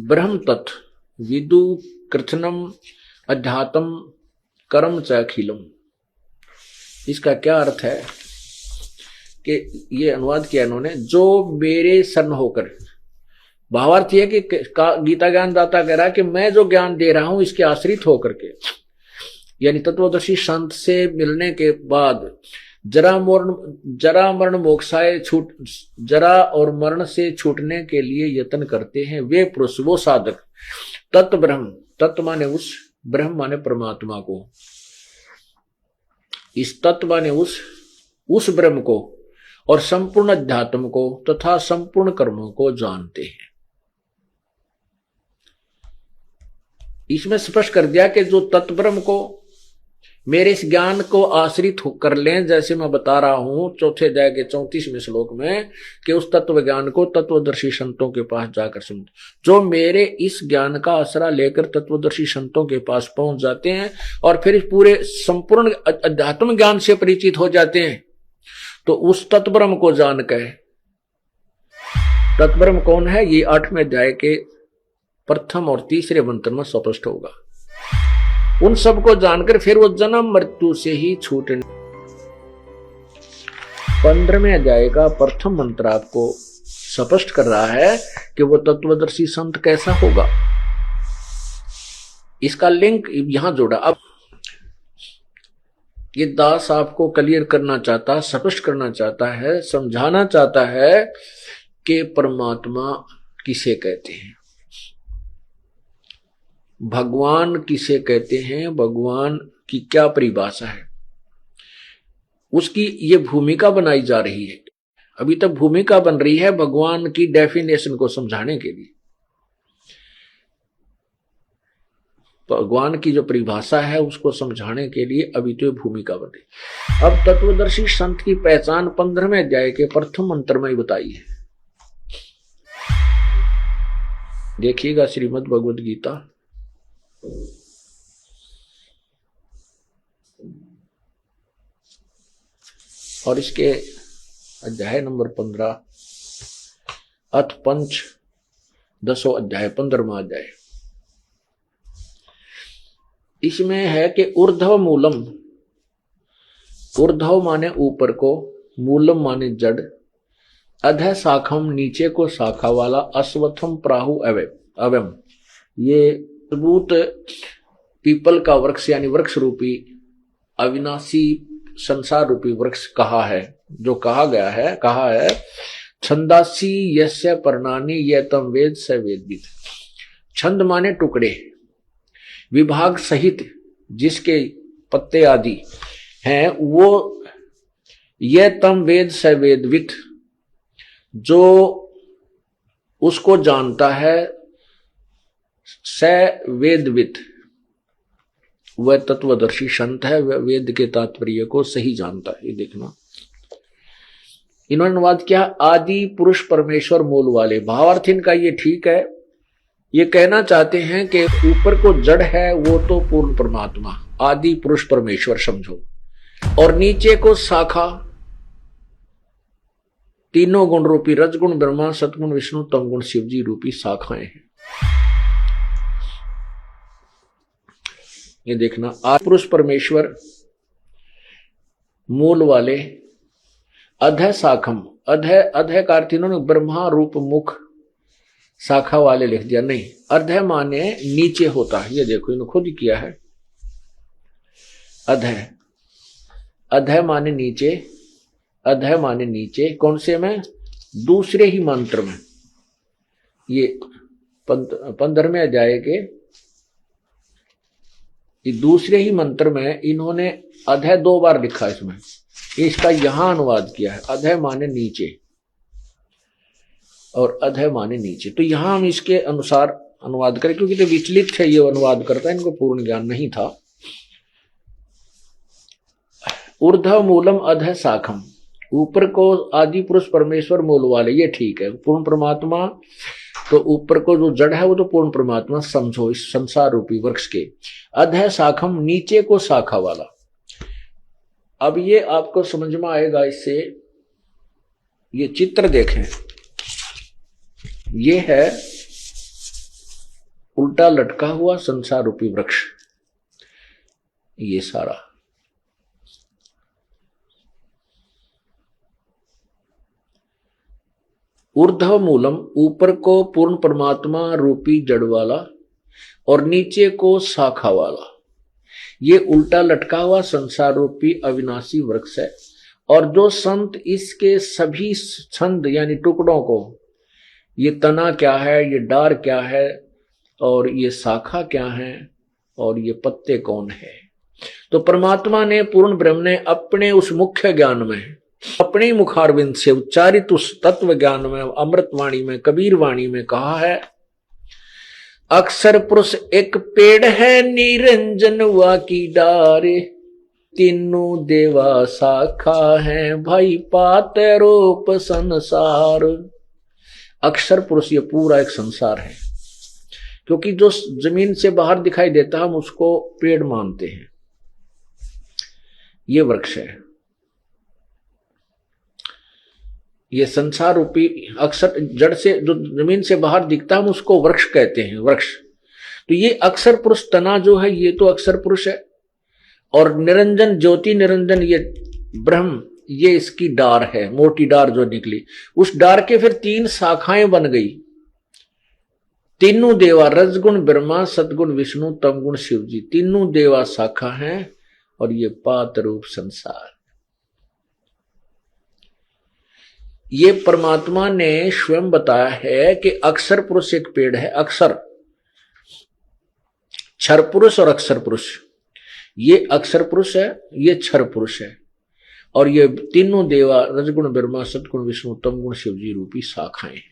S1: ब्रह्म तत् विदु कृत्स्नम अध्यात्म कर्म च अखिलम। इसका क्या अर्थ है कि ये अनुवाद किया इन्होंने, जो मेरे शरण होकर, भावार्थ यह कि गीता ज्ञान दाता कह रहा है कि मैं जो ज्ञान दे रहा हूं इसके आश्रित होकर के, यानी तत्वदर्शी संत से मिलने के बाद जरा मरण मोक्षाय छूट, जरा और मरण से छूटने के लिए यत्न करते हैं वे पुरुष, वो साधक, तत्व ब्रह्म, तत्व माने उस, ब्रह्म माने परमात्मा को, इस तत्व माने उस ब्रह्म को और संपूर्ण अध्यात्म को तथा संपूर्ण कर्मों को जानते हैं। इसमें स्पष्ट कर दिया कि जो तत्व ब्रह्म को मेरे इस ज्ञान को आश्रित कर लें, जैसे मैं बता रहा हूं चौथे अध्याय के 34वें श्लोक में कि उस तत्व ज्ञान को तत्वदर्शी संतों के पास जाकर समझ, जो मेरे इस ज्ञान का आसरा लेकर तत्वदर्शी संतों के पास पहुंच जाते हैं और फिर पूरे संपूर्ण अध्यात्म ज्ञान से परिचित हो जाते हैं, तो उस तत्ब्रह्म को जानकर, तत्ब्रह्म कौन है ये 8वें अध्याय के प्रथम और तीसरे मंत्र में स्पष्ट होगा। उन सबको जानकर फिर वो जन्म मृत्यु से ही छूटने। 15वें अध्याय का प्रथम मंत्र आपको स्पष्ट कर रहा है कि वो तत्वदर्शी संत कैसा होगा। इसका लिंक यहां जोड़ा। अब ये दास आपको क्लियर करना चाहता, स्पष्ट करना चाहता है, समझाना चाहता है कि परमात्मा किसे कहते हैं, भगवान किसे कहते हैं, भगवान की क्या परिभाषा है, उसकी ये भूमिका बनाई जा रही है। अभी तक भूमिका बन रही है भगवान की डेफिनेशन को समझाने के लिए। भगवान की जो परिभाषा है उसको समझाने के लिए अभी तो ये भूमिका बन रही। अब तत्वदर्शी संत की पहचान 15वें अध्याय के प्रथम मंत्र में ही बताई है। देखिएगा श्रीमद् भगवद गीता और इसके अध्याय नंबर 15 अथ पंच 10वां अध्याय 15वां अध्याय। इसमें है कि ऊर्ध्व मूलम, ऊर्ध्व माने ऊपर को, मूलम माने जड़, अधः शाखम नीचे को शाखा वाला, अश्वत्थम प्राहु अवयम ये मजबूत पीपल का वृक्ष यानी वृक्ष रूपी अविनाशी संसार रूपी वृक्ष कहा है, जो कहा गया है, कहा है छंदासी यस्य पर्णानि ये तम वेद स वेदविद। छंद माने टुकड़े, विभाग सहित जिसके पत्ते आदि हैं वो ये तम वेद स वेदविद, जो उसको जानता है, स वेदविद वह तत्वदर्शी संत है, वह वेद के तात्पर्य को सही जानता है। ये देखना इन्होंने अनुवाद किया आदि पुरुष परमेश्वर मूल वाले। भावार्थ इनका ये ठीक है, ये कहना चाहते हैं कि ऊपर को जड़ है वो तो पूर्ण परमात्मा आदि पुरुष परमेश्वर समझो, और नीचे को शाखा तीनों गुण रूपी रजगुण ब्रह्मा, सतगुण विष्णु, तमगुण शिव जी रूपी शाखाएं हैं। ये देखना आदि पुरुष परमेश्वर मूल वाले, अधः शाखम, अधः अधः का अर्थ इन्होंने ब्रह्मा रूप मुख शाखा वाले लिख दिया, नहीं, अधः माने नीचे होता है। ये देखो इन्होंने खुद किया है, अधः, अधः माने नीचे, अधः माने नीचे। कौन से में? दूसरे ही मंत्र में, ये 15वें अध्याय के ये दूसरे ही मंत्र में इन्होंने अधः 2 बार लिखा इसमें, इसका यहां अनुवाद किया है, अधः माने नीचे और अधः माने नीचे। तो यहां हम इसके अनुसार अनुवाद करें, क्योंकि तो विचलित है ये अनुवाद करता है, इनको पूर्ण ज्ञान नहीं था। ऊर्ध्व मूलम अधः शाखम, ऊपर को आदि पुरुष परमेश्वर मूल वाले, ये ठीक है, पूर्ण परमात्मा। तो ऊपर को जो जड़ है वो तो पूर्ण परमात्मा समझो इस संसार रूपी वृक्ष के। अधः शाखम नीचे को शाखा वाला। अब ये आपको समझ में आएगा इससे, ये चित्र देखें, ये है उल्टा लटका हुआ संसार रूपी वृक्ष, ये सारा। ऊर्ध्व मूलम, ऊपर को पूर्ण परमात्मा रूपी जड़ वाला और नीचे को शाखा वाला, ये उल्टा लटका हुआ संसार रूपी अविनाशी वृक्ष है। और जो संत इसके सभी छंद यानी टुकड़ों को, ये तना क्या है, ये डार क्या है, और ये शाखा क्या है, और ये पत्ते कौन है, तो परमात्मा ने, पूर्ण ब्रह्म ने अपने उस मुख्य ज्ञान में, अपने मुखारविंद से उच्चारित उस तत्व ज्ञान में, अमृत वाणी में, कबीर वाणी में कहा है, अक्षर पुरुष एक पेड़ है, निरंजन वा की डारे, तीनों देवा शाखा है, भाई पात रूप संसार। अक्षर पुरुष ये पूरा एक संसार है, क्योंकि जो जमीन से बाहर दिखाई देता है हम उसको पेड़ मानते हैं, ये वृक्ष है। ये संसार रूपी अक्षर जड़ से जो जमीन से बाहर दिखता है हम उसको वृक्ष कहते हैं, वृक्ष। तो ये अक्षर पुरुष तना जो है ये तो अक्षर पुरुष है, और निरंजन ज्योति निरंजन ये ब्रह्म, ये इसकी डार है, मोटी डार जो निकली, उस डार के फिर 3 शाखाएं बन गई। तीनों देवा, रजगुण ब्रह्मा, सतगुण विष्णु, तमगुण शिव जी, तीनों देवा शाखा हैं, और ये पात रूप संसार। ये परमात्मा ने स्वयं बताया है कि अक्षर पुरुष एक पेड़ है, अक्षर, क्षर पुरुष और अक्षर पुरुष, ये अक्षर पुरुष है, ये क्षर पुरुष है, और ये तीनों देवा रजगुण ब्रह्मा, सतगुण विष्णु, तमगुण शिव जी रूपी शाखाएं हैं,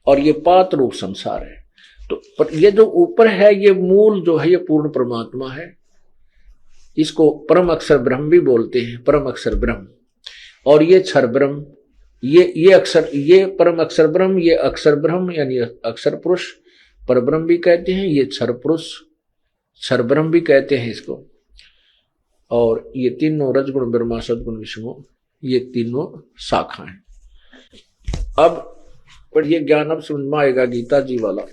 S1: और ये पात रूप संसार है। तो ये जो ऊपर है ये मूल जो है ये पूर्ण परमात्मा है, इसको परम अक्षर ब्रह्म भी बोलते हैं, परम अक्षर ब्रह्म। और ये क्षर ब्रह्म ये अक्षर, ये परम अक्षर ब्रह्म, ये अक्षर ब्रह्म यानी अक्षर पुरुष, पर ब्रह्म भी कहते हैं, ये क्षर पुरुष क्षर ब्रह्म भी कहते हैं इसको। और ये तीनों रजगुण ब्रह्मा सदगुण विष्णु, ये तीनों शाखा हैं। अब पढ़िए ज्ञान, अब समझ में आएगा गीता जी वाला।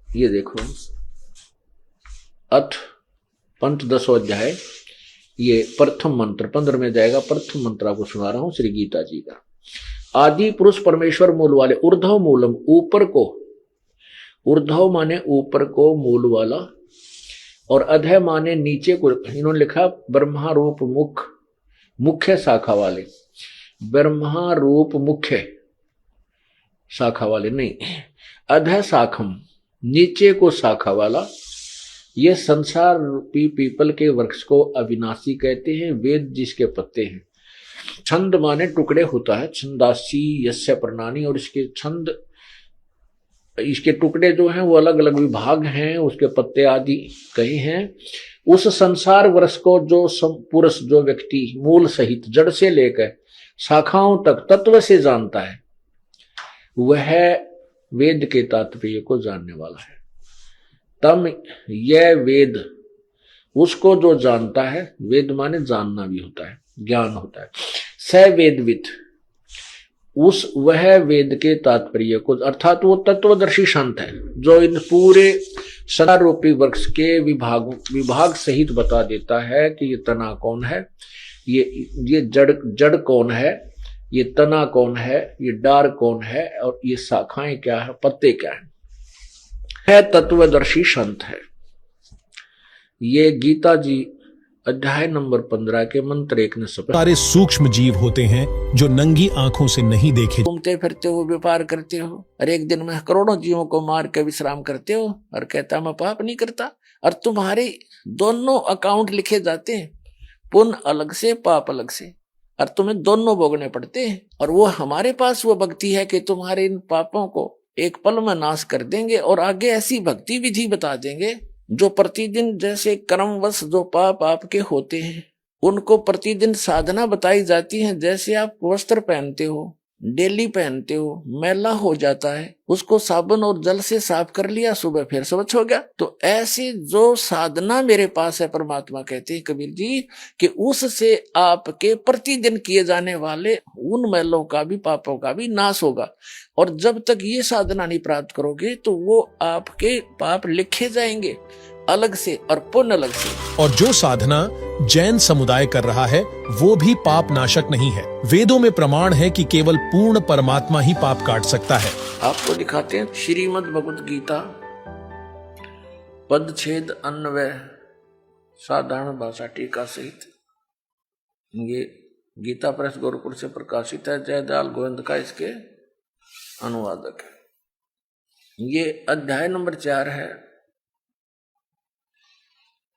S1: ये देखो अथ पंच 10वां अध्याय, ये प्रथम मंत्र 15 में जाएगा। प्रथम मंत्र आपको सुना रहा हूं श्री गीता जी का। आदि पुरुष परमेश्वर मूल वाले, ऊर्ध्व मूलम, ऊपर को, ऊर्ध्व माने ऊपर को, मूल वाला, और अधः माने नीचे को। इन्होंने लिखा ब्रह्मा रूप मुख, मुख्य शाखा वाले, ब्रह्मा रूप मुख्य शाखा वाले नहीं, अधः शाखम, नीचे को शाखा वाला। ये संसार रूपी पीपल के वृक्ष को अविनाशी कहते हैं, वेद जिसके पत्ते हैं। छंद माने टुकड़े होता है, छंदासी यस्य प्रणानी, और इसके छंद, इसके टुकड़े जो हैं वो अलग अलग विभाग हैं, उसके पत्ते आदि कई हैं। उस संसार वृक्ष को जो पुरुष, जो व्यक्ति मूल सहित जड़ से लेकर शाखाओं तक तत्व से जानता है, वह वेद के तात्पर्य को जानने वाला है। तम यह वेद, उसको जो जानता है, वेद माने जानना भी होता है, ज्ञान होता है। स वेदविद, उस वह वेद के तात्पर्य को, अर्थात वो तत्वदर्शी संत है जो इन पूरे संसार रूपी वृक्ष के विभाग सहित बता देता है कि ये तना कौन है, ये जड़ कौन है, ये तना कौन है, ये डार कौन है, और ये शाखाएं क्या है, पत्ते क्या है तत्वदर्शी संत है। ये गीता जी अध्याय नंबर 15 के मंत्र 1 ने सब
S2: सारे सूक्ष्म जीव होते हैं जो नंगी आंखों से नहीं देखे।
S1: घूमते फिरते हो, व्यापार करते हो, और एक दिन में करोड़ों जीवों को मार के विश्राम करते हो, और कहता मैं पाप नहीं करता, और तुम्हारे दोनों अकाउंट लिखे जाते हैं, पुण्य अलग से पाप अलग से, और तुम्हें दोनों भोगने पड़ते हैं। और वो हमारे पास वो भक्ति है कि तुम्हारे इन पापों को एक पल में नाश कर देंगे, और आगे ऐसी भक्ति विधि बता देंगे जो प्रतिदिन जैसे कर्मवश जो पाप आपके होते हैं उनको प्रतिदिन साधना बताई जाती है। जैसे आप वस्त्र पहनते हो, डेली पहनते हो, मैला हो जाता है, उसको साबुन और जल से साफ कर लिया, सुबह फिर स्वच्छ हो गया। तो ऐसी जो साधना मेरे पास है, परमात्मा कहते हैं कबीर जी, कि उससे आपके प्रतिदिन किए जाने वाले उन मैलों का भी, पापों का भी नाश होगा। और जब तक ये साधना नहीं प्राप्त करोगे तो वो आपके पाप लिखे जाएंगे अलग से और पुण्य अलग से।
S2: और जो साधना जैन समुदाय कर रहा है वो भी पाप नाशक नहीं है। वेदों में प्रमाण है कि केवल पूर्ण परमात्मा ही पाप काट सकता है।
S1: आपको दिखाते हैं श्रीमद् भगवत गीता पदछेद अन्वय साधारण भाषा टीका सहित। ये गीता प्रेस गोरखपुर से प्रकाशित है, जयदयाल गोविंद का इसके अनुवादक है। ये अध्याय नंबर 4 है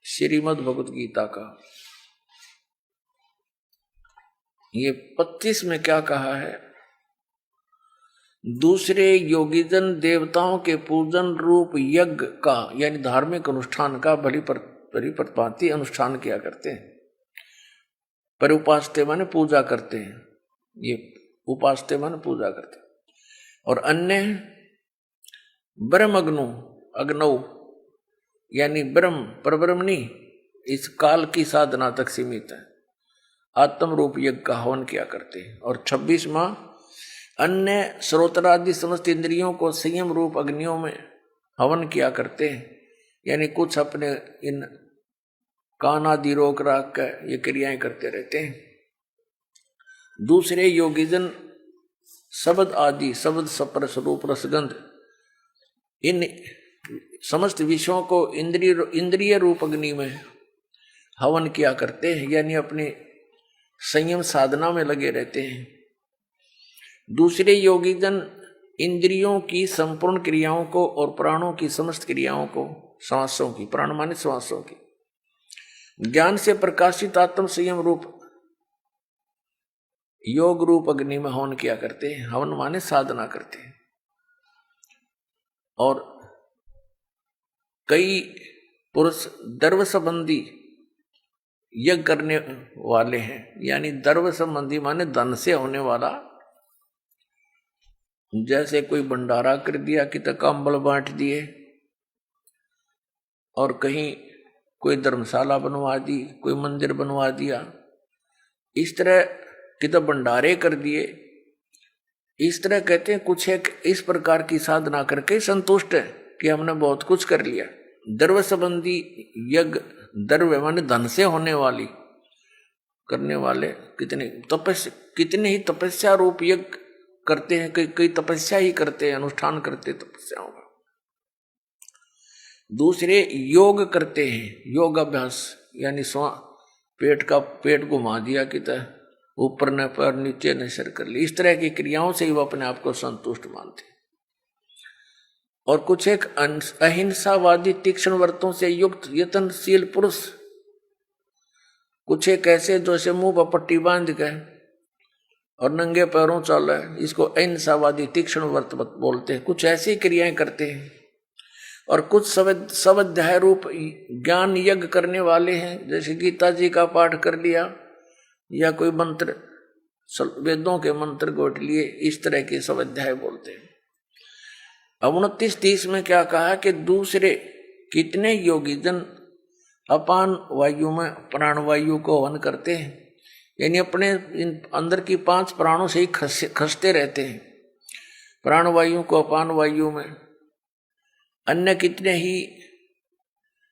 S1: श्रीमद् भगवत गीता का। ये 25 में क्या कहा है, दूसरे योगीजन देवताओं के पूजन रूप यज्ञ का यानी धार्मिक अनुष्ठान का बड़ी प्रतिपाती अनुष्ठान किया करते हैं। पर उपासते माने पूजा करते हैं, ये उपासते माने पूजा करते हैं। और अन्य ब्रह्म अग्नौ यानी ब्रह्म परब्रह्म नहीं, इस काल की साधना तक सीमित है, आत्म रूप यज्ञ का हवन किया करते हैं। और 26वां अन्य श्रोत्रादि समस्त इंद्रियों को संयम रूप अग्नियों में हवन किया करते हैं, यानी कुछ अपने इन कान आदि रोक राख कर ये क्रियाएं करते रहते हैं। दूसरे योगीजन शब्द आदि, शब्द स्पर्श रूप रसगंध, इन समस्त विषयों को इंद्रिय रूप अग्नि में हवन किया करते हैं, यानी अपने संयम साधना में लगे रहते हैं। दूसरे योगीजन इंद्रियों की संपूर्ण क्रियाओं को और प्राणों की समस्त क्रियाओं को, श्वासों की, प्राण माने श्वासों की, ज्ञान से प्रकाशित आत्म संयम रूप योग रूप अग्नि में हवन किया करते हैं। हवन माने साधना करते हैं। और कई पुरुष दर्व संबंधी यज्ञ करने वाले हैं, यानी द्रव्य संबंधी माने धन से होने वाला। जैसे कोई भंडारा कर दिया कि तक कंबल बांट दिए, और कहीं कोई धर्मशाला बनवा दी, कोई मंदिर बनवा दिया, इस तरह कि तो भंडारे कर दिए। इस तरह कहते हैं कुछ एक इस प्रकार की साधना करके संतुष्ट है कि हमने बहुत कुछ कर लिया। द्रव्य संबंधी यज्ञ, द्रव्य माने धन से होने वाली करने वाले कितने ही तपस्या रूप यज्ञ करते हैं, कई तपस्या ही करते हैं, अनुष्ठान करते तपस्याओं का। दूसरे योग करते हैं, योग अभ्यास, यानी पेट घुमा दिया कि ऊपर न पैर नीचे न सिर कर ली। इस तरह की क्रियाओं से ही वो अपने आप को संतुष्ट मानते हैं। और कुछ एक अहिंसावादी तीक्ष्ण व्रतों से युक्त यत्नशील पुरुष, कुछ एक ऐसे जो से मुंह पर पट्टी बांध के और नंगे पैरों चल रहे, इसको अहिंसावादी तीक्ष्ण व्रत बोलते हैं। कुछ ऐसी क्रियाएं करते हैं। और कुछ स्वाध्याय रूप ज्ञान यज्ञ करने वाले हैं, जैसे गीता जी का पाठ कर लिया या कोई मंत्र, वेदों के मंत्र गोट लिए, इस तरह के स्वाध्याय बोलते हैं। अब 29-30 में क्या कहा कि दूसरे कितने योगी जन अपान वायु में प्राण वायु को हवन करते हैं, यानी अपने अंदर की 5 प्राणों से ही खसते रहते हैं, प्राण वायु को अपान वायु में। अन्य कितने ही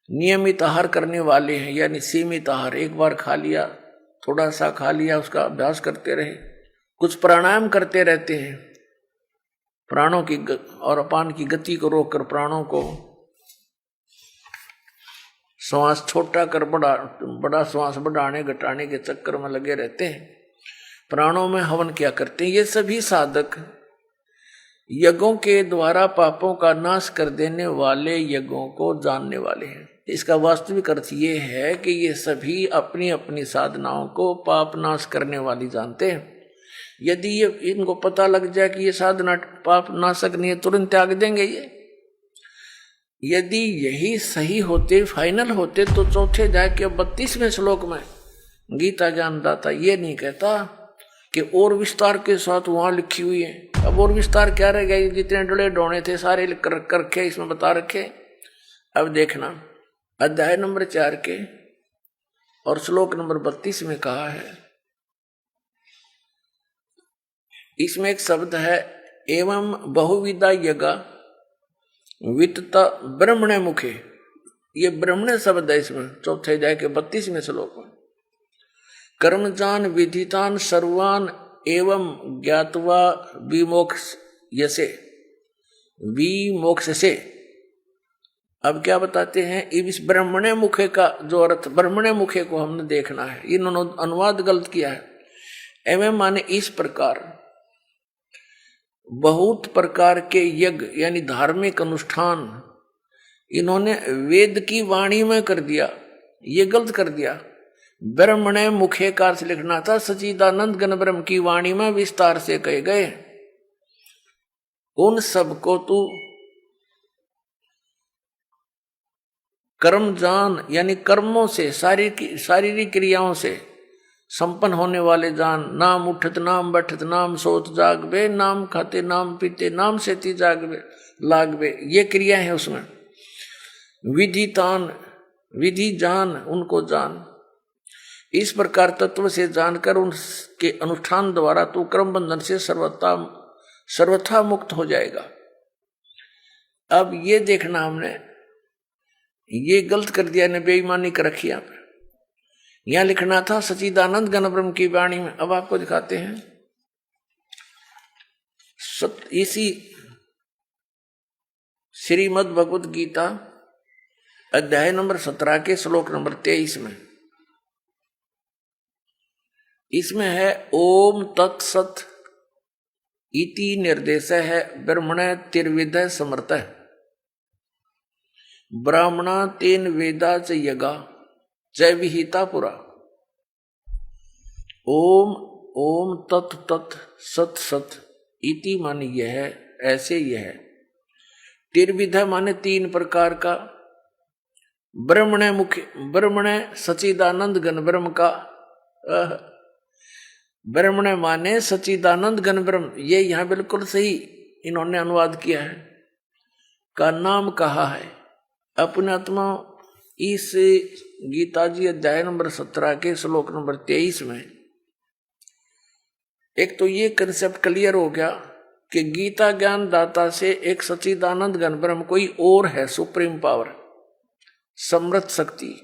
S1: नियमित आहार करने वाले हैं, यानी सीमित आहार, एक बार खा लिया, थोड़ा सा खा लिया, उसका अभ्यास करते रहे। कुछ प्राणायाम करते रहते हैं, प्राणों की और अपान की गति को रोककर प्राणों को श्वास छोटा कर बड़ा श्वास बढ़ाने घटाने के चक्कर में लगे रहते हैं। प्राणों में हवन क्या करते हैं। ये सभी साधक यज्ञों के द्वारा पापों का नाश कर देने वाले यज्ञों को जानने वाले हैं। इसका वास्तविक अर्थ ये है कि ये सभी अपनी अपनी साधनाओं को पाप नाश करने वाली जानते हैं। यदि ये इनको पता लग जाए कि ये साधना पाप नाशक नहीं है, तुरंत त्याग देंगे ये। यदि यही सही होते, फाइनल होते, तो चौथे अध्याय के 32वें श्लोक में गीता ज्ञानदाता ये नहीं कहता कि और विस्तार के साथ वहां लिखी हुई है। अब और विस्तार क्या रह गया, जितने डोले डोने थे सारे लिख कर रखे, इसमें बता रखे। अब देखना अध्याय नंबर 4 के और श्लोक नंबर 32 में कहा है, इसमें एक शब्द है एवं बहुविधा यज्ञ वित्त ब्रह्मणे मुखे। ये ब्रह्मणे शब्द है इसमें, चौथे अध्याय के 32वें श्लोक में। कर्मजान विधितान सर्वान एवं ज्ञातवा विमोक्ष यसे, विमोक्ष से। अब क्या बताते हैं, इस ब्रह्मणे मुखे का जो अर्थ, ब्रह्मणे मुखे को हमने देखना है, इन्होंने अनुवाद गलत किया है। एवं माने इस प्रकार, बहुत प्रकार के यज्ञ यानी धार्मिक अनुष्ठान इन्होंने वेद की वाणी में कर दिया, ये गलत कर दिया। ब्रह्मणे मुखे का अर्थ लिखना था सच्चिदानंद घन ब्रह्म की वाणी में विस्तार से कहे गए। उन सब को तू कर्म जान, यानी कर्मों से, शारीरिक क्रियाओं से संपन्न होने वाले जान। नाम उठत नाम बैठत नाम सोत जागबे, नाम खाते नाम पीते नाम सेती जागबे लागबे, ये क्रिया है उसमें। विधितान, विधि जान, उनको जान। इस प्रकार तत्व से जानकर उनके अनुष्ठान द्वारा तू कर्म बंधन से सर्वथा मुक्त हो जाएगा। अब ये देखना, हमने ये गलत कर दिया, ने बेईमानी कर रखी यहाँ पे। यहां लिखना था सच्चिदानंद घन ब्रह्म की वाणी में। अब आपको दिखाते हैं इसी श्रीमद् भगवत गीता अध्याय नंबर 17 के श्लोक नंबर 23 में। इसमें है ओम तत्सत इति निर्देश है ब्रह्मण तिर्विद समर्थ ब्राह्मणा तेन वेदा च यगा जय विहिता पुरा। ओम ओम तत् तत् सत सत इति माने यह है, ऐसे यह है। तिर्विध माने 3 प्रकार का, ब्रह्मणे सच्चिदानंद घन ब्रह्म का ब्रह्मणे माने सच्चिदानंद घन ब्रह्म, ये यहां बिल्कुल सही इन्होंने अनुवाद किया है, का नाम कहा है अपने आत्मा। इस गीता जी अध्याय नंबर 17 के श्लोक नंबर 23 में एक तो ये कंसेप्ट क्लियर हो गया कि गीता ज्ञान दाता से एक सच्चिदानंद घन ब्रह्म कोई और है, सुप्रीम पावर, समृद्ध शक्ति,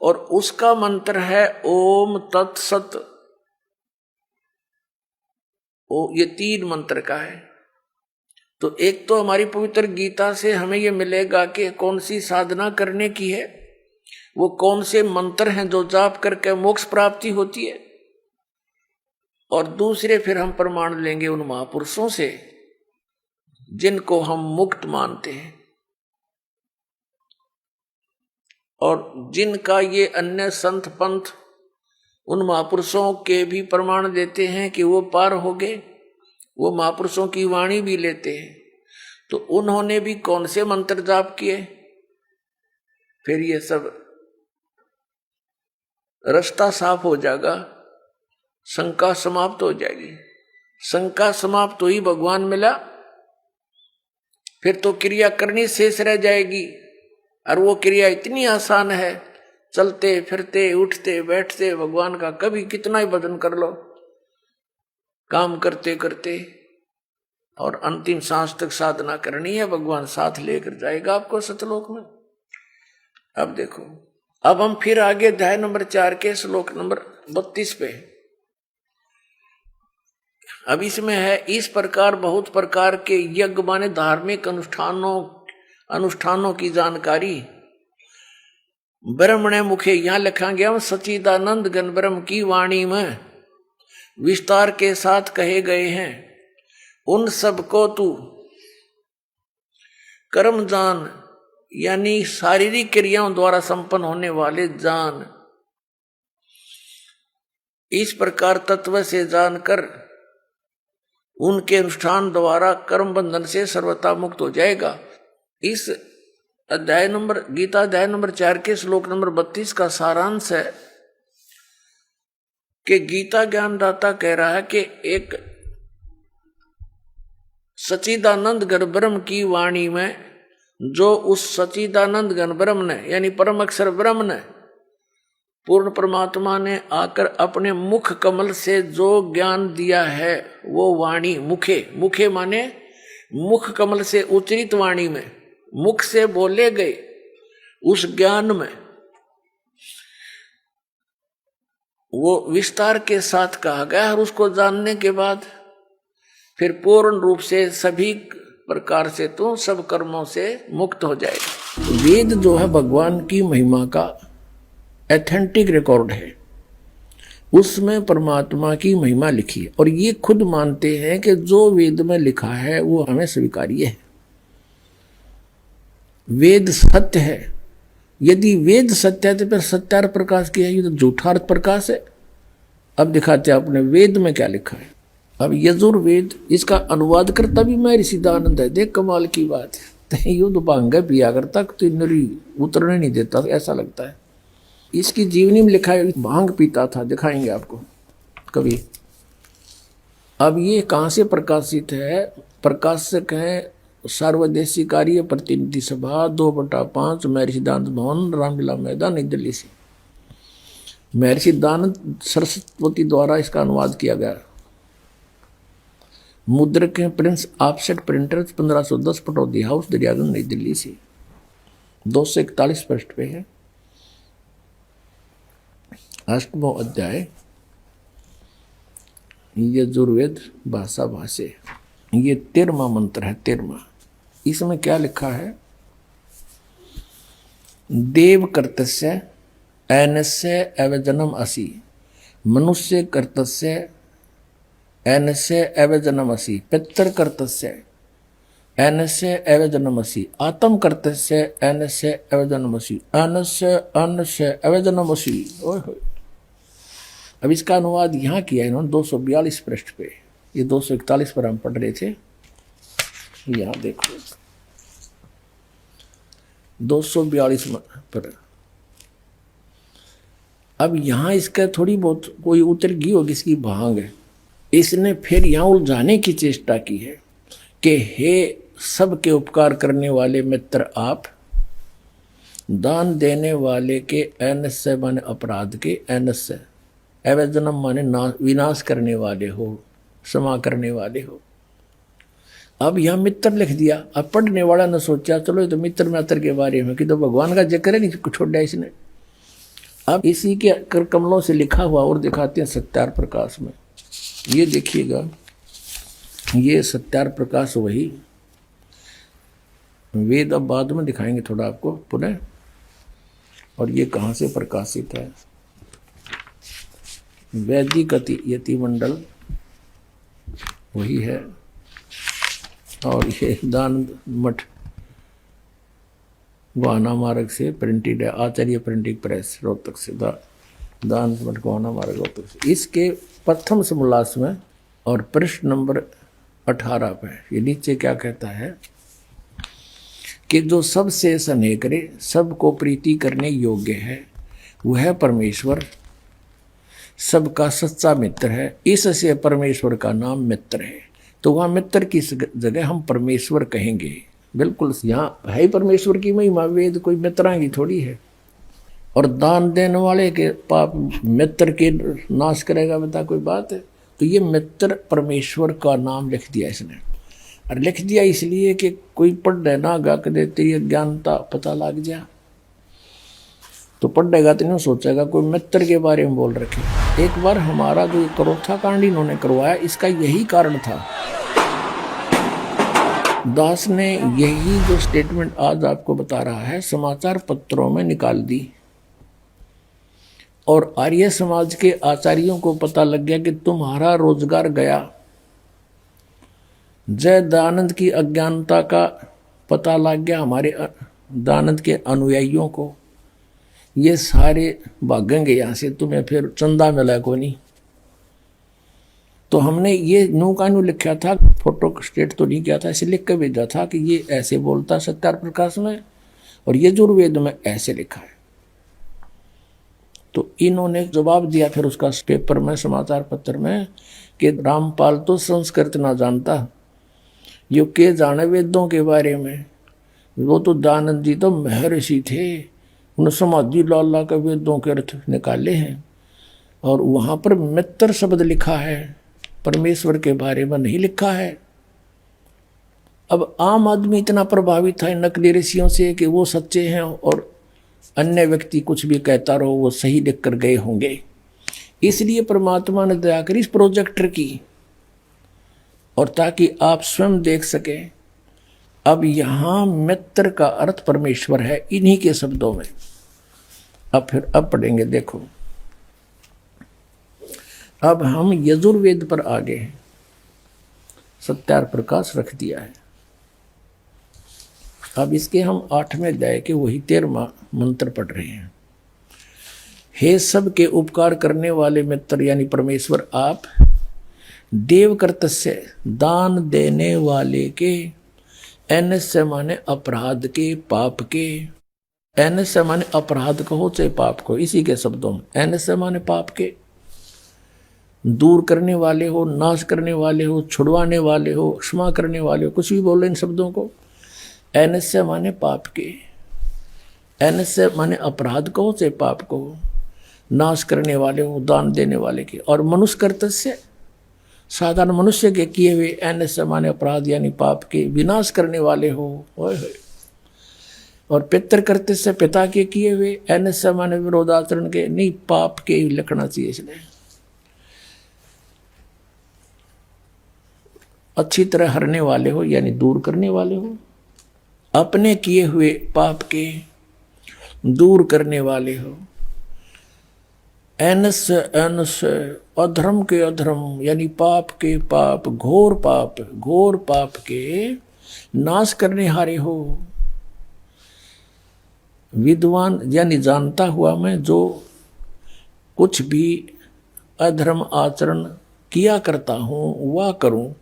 S1: और उसका मंत्र है ओम तत्सत। ये 3 मंत्र का है। तो एक तो हमारी पवित्र गीता से हमें ये मिलेगा कि कौन सी साधना करने की है, वो कौन से मंत्र हैं जो जाप करके मोक्ष प्राप्ति होती है, और दूसरे फिर हम प्रमाण लेंगे उन महापुरुषों से जिनको हम मुक्त मानते हैं और जिनका ये अन्य संत पंथ उन महापुरुषों के भी प्रमाण देते हैं कि वो पार हो गए, वो महापुरुषों की वाणी भी लेते हैं। तो उन्होंने भी कौन से मंत्र जाप किए, फिर ये सब रास्ता साफ हो जाएगा, शंका समाप्त हो जाएगी। शंका समाप्त हुई, भगवान मिला, फिर तो क्रिया करनी शेष रह जाएगी। और वो क्रिया इतनी आसान है, चलते फिरते उठते बैठते भगवान का कभी कितना ही भजन कर लो, काम करते करते, और अंतिम सांस तक साधना करनी है, भगवान साथ लेकर जाएगा आपको सतलोक में। अब देखो, अब हम फिर आगे अध्याय नंबर 4 के श्लोक नंबर 32 पे। अब इसमें है, इस प्रकार बहुत प्रकार के यज्ञ माने धार्मिक अनुष्ठानों की जानकारी ब्रह्मणे मुखे, यहां लिखा गया सच्चिदानंद घन ब्रह्म की वाणी में विस्तार के साथ कहे गए हैं। उन सब को तू कर्म जान, यानी शारीरिक क्रियाओं द्वारा संपन्न होने वाले जान। इस प्रकार तत्व से जानकर उनके अनुष्ठान द्वारा कर्म बंधन से सर्वथा मुक्त हो जाएगा। इस अध्याय नंबर गीता अध्याय नंबर 4 के श्लोक नंबर 32 का सारांश है कि गीता ज्ञानदाता कह रहा है कि एक सच्चिदानंद घन ब्रह्म की वाणी में, जो उस सच्चिदानंद घन ब्रह्म ने यानी परम अक्षर ब्रह्म ने, पूर्ण परमात्मा ने आकर अपने मुख कमल से जो ज्ञान दिया है, वो वाणी मुखे माने मुख कमल से उच्चरित वाणी में, मुख से बोले गए उस ज्ञान में वो विस्तार के साथ कहा गया। और उसको जानने के बाद फिर पूर्ण रूप से सभी प्रकार से तो सब कर्मों से मुक्त हो जाएगा। वेद जो है भगवान की महिमा का एथेंटिक रिकॉर्ड है, उसमें परमात्मा की महिमा लिखी है, और ये खुद मानते हैं कि जो वेद में लिखा है वो हमें स्वीकार्य है। वेद सत्य है। यदि वेद सत्य है तो फिर सत्यार्थ प्रकाश की है, ये तो झूठार्थ प्रकाश है। अब दिखाते हैं आपने वेद में क्या लिखा है। अब यजुर्वेद, इसका अनुवाद करता भी मैं ऋषिदानंद है। देख कमाल की बात है, युद्ध भांग पिया करता तो नरी उतरने नहीं देता, ऐसा लगता है। इसकी जीवनी में लिखा है भांग पीता था, दिखाएंगे आपको कभी। अब ये कहाँ से प्रकाशित है? प्रकाशक है सार्वदेशी कार्य प्रतिनिधि सभा 2/5 महर्षि दानंद भवन, रामलीला मैदान, नई दिल्ली से। महर्षि दानंद सरस्वती द्वारा इसका अनुवाद किया गया। मुद्रक है Prince offset printers 1510 Pataudi house, Daryaganj, नई दिल्ली से। 241 पृष्ठ पे है। 8वां अध्याय यजुर्वेद भाषा भाष्य, ये 13वां मंत्र है। 13वां, इसमें क्या लिखा है? देव कर्तस्य एनस्य एवजनम असि, मनुष्य कर्तस्य एनस्य एवजनम असि, पितर कर्तस्य एनस्य एवजनम असि, आत्म कर्तस्य एनस्य एवजनम असि, अनस्य एवजनम असि। अब इसका अनुवाद यहाँ किया इन्होंने 242 पृष्ठ पे। ये 241 पर हम पढ़ रहे थे। यहाँ देखो, 242 पर। अब यहां इसका थोड़ी बहुत कोई उतर गई होगी इसकी भांग है। इसने फिर यहां उलझाने की चेष्टा की है कि हे सबके उपकार करने वाले मित्र आप, दान देने वाले के ऐनस्य माने अपराध के, ऐनस्य अवैधनम माने विनाश करने वाले हो, क्षमा करने वाले हो। अब यह मित्र लिख दिया। अब पढ़ने वाला ने सोचा चलो ये तो मित्र मित्र के बारे में कि तो भगवान का जिक्र है नहीं छोड़ा इसने। अब इसी के कर कमलों से लिखा हुआ और दिखाते हैं सत्यार प्रकाश में। ये देखिएगा, ये सत्यार प्रकाश वही वेद अब बाद में दिखाएंगे थोड़ा आपको पुनः। और ये कहाँ से प्रकाशित है? वैदिक यति मंडल वही है। और ये दान मठ गोहाना मार्ग से प्रिंटेड है, आचार्य प्रिंटिंग प्रेस रोहतक से, दान मठ गोहाना मार्ग रोहतक से। इसके प्रथम समोल्लास में और पृष्ठ नंबर 18 पे ये नीचे क्या कहता है कि जो सबसे स्नेह करे, सबको प्रीति करने योग्य है, वह परमेश्वर सबका सच्चा मित्र है। इससे परमेश्वर का नाम मित्र है। तो वहाँ मित्र की जगह हम परमेश्वर कहेंगे। बिल्कुल यहाँ है ही परमेश्वर की महिमा, वेद कोई मित्रा की थोड़ी है। और दान देने वाले के पाप मित्र के नाश करेगा, बता कोई बात है? तो ये मित्र परमेश्वर का नाम लिख दिया इसने। और लिख दिया इसलिए कि कोई पढ़ ना गा के देते ये ज्ञानता पता लग जा, तो पढ़ेगा तो नहीं सोचेगा कोई मित्र के बारे में बोल रखे। एक बार हमारा जो करोथा कांड इन्होंने करवाया, इसका यही कारण था। दास ने यही जो स्टेटमेंट आज आपको बता रहा है समाचार पत्रों में निकाल दी। और आर्य समाज के आचार्यों को पता लग गया कि तुम्हारा रोजगार गया। जय दयानंद की अज्ञानता का पता लग गया हमारे दयानंद के अनुयायियों को। ये सारे भागेंगे यहाँ से, तुम्हें फिर चंदा मिला को नहीं। तो हमने ये न्यू का न्यू लिखा था, फोटो स्टेट तो नहीं किया था, ऐसे लिख कर भेजा था कि ये ऐसे बोलता सत्यार प्रकाश में और ये यजुर्वेद में ऐसे लिखा है। तो इन्होंने जवाब दिया फिर उसका पेपर में, समाचार पत्र में, कि रामपाल तो संस्कृत ना जानता, यो के जाने वेदों के बारे में। वो तो दयानंद जी तो महर्षि थे, उन्होंने समाधि लाला के वेदों के अर्थ निकाले हैं। और वहाँ पर मित्र शब्द लिखा है, परमेश्वर के बारे में नहीं लिखा है। अब आम आदमी इतना प्रभावित है नकली ऋषियों से कि वो सच्चे हैं और अन्य व्यक्ति कुछ भी कहता रहो वो सही लिख कर गए होंगे। इसलिए परमात्मा ने दया करी इस प्रोजेक्टर की, और ताकि आप स्वयं देख सकें। अब यहाँ मित्र का अर्थ परमेश्वर है इन्हीं के शब्दों में। अब पढ़ेंगे, देखो अब हम यजुर्वेद पर आ गए हैं। सत्यार प्रकाश रख दिया है। अब इसके हम 8वें अध्याय के वही 13वां मंत्र पढ़ रहे हैं। हे सब के उपकार करने वाले मित्र यानी परमेश्वर आप, देव कर्तस्य दान देने वाले के, ऐनस्य माने अपराध के, पाप के। ऐनस्य माने अपराध कहो चाहे पाप को, इसी के शब्दों में। ऐनस्य माने पाप के, दूर करने वाले हो, नाश करने वाले हो, छुड़वाने वाले हो, क्षमा करने वाले हो, कुछ भी बोलो इन शब्दों को। ऐनस्य माने पाप के, ऐनस्य माने अपराध कहो चाहे पाप को, नाश करने वाले हो, दान देने वाले के। और मनुष्य कर्तस्य साधारण मनुष्य के किए हुए, ऐनस्य माने अपराध यानी पाप के विनाश करने वाले हो। और पितृ कर्तस्य पिता के किए हुए, ऐनस्य माने विरोधाचरण के नहीं, पाप के ही लिखना चाहिए इसलिए। अच्छी तरह हरने वाले हो यानी दूर करने वाले हो, अपने किए हुए पाप के दूर करने वाले हो। ऐनस्य ऐनस्य अधर्म के अधर्म यानी पाप के पाप, घोर पाप के नाश करने हारे हो। विद्वान यानी जानता हुआ मैं जो कुछ भी अधर्म आचरण किया करता हूँ वह करूँ।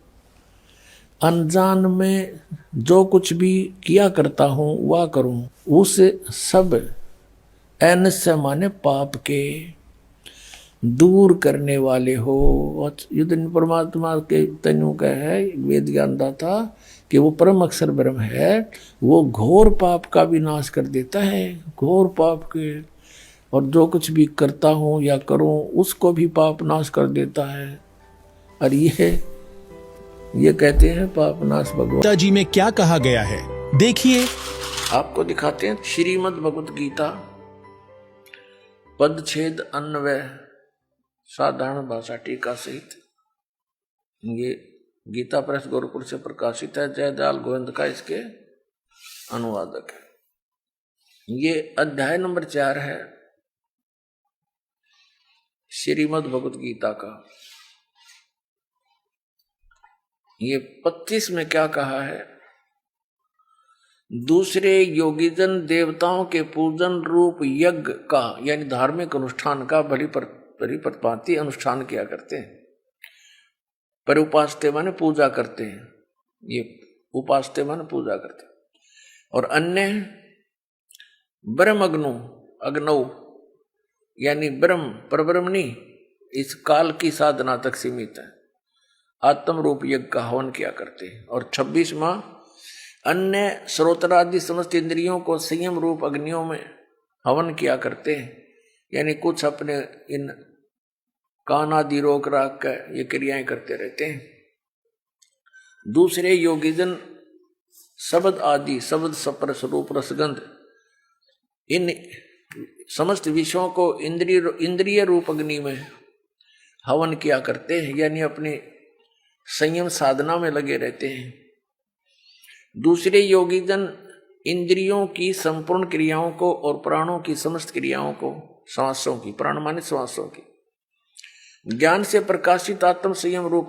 S1: अनजान में जो कुछ भी किया करता हूं वह करूं, उस सब ऐनस्य माने पाप के दूर करने वाले हो। युद्ध परमात्मा के तनु का है वेद ज्ञान दाता कि वो परम अक्षर ब्रह्म है, वो घोर पाप का भी नाश कर देता है, घोर पाप के। और जो कुछ भी करता हूं या करूं उसको भी पाप नाश कर देता है। और ये कहते हैं पाप नाश भगवान।
S2: गीता जी में क्या कहा गया है देखिए।
S1: आपको दिखाते हैं श्रीमद् भगवत गीता पदछेद अन्वय साधारण भाषा टीका सहित। ये गीता प्रेस गोरखपुर से प्रकाशित है। जयदयाल गोविंद का इसके अनुवादक है। ये अध्याय नंबर 4 है श्रीमद् भगवत गीता का। ये 25 में क्या कहा है? दूसरे योगीजन देवताओं के पूजन रूप यज्ञ का यानी धार्मिक अनुष्ठान का परिपथपाती अनुष्ठान किया करते हैं। पर उपासते माने पूजा करते हैं। ये उपासते माने पूजा करते हैं। और अन्य ब्रह्म अग्नौ यानी ब्रह्म परब्रह्मणी इस काल की साधना तक सीमित है। आत्म रूप यज्ञ का हवन किया करते हैं। और 26वां अन्य श्रोत्रादि समस्त इंद्रियों को संयम रूप अग्नियों में हवन किया करते हैं। यानी कुछ अपने इन कान आदि रोक राख कर ये क्रियाएं करते रहते हैं। दूसरे योगीजन शब्द आदि शब्द स्पर्श रूप रसगंध इन समस्त विषयों को इंद्रिय रूप अग्नि में हवन किया करते हैं। यानी अपने संयम साधना में लगे रहते हैं। दूसरे योगीजन इंद्रियों की संपूर्ण क्रियाओं को और प्राणों की समस्त क्रियाओं को श्वासों की प्राण माने श्वासों की ज्ञान से प्रकाशित आत्म संयम रूप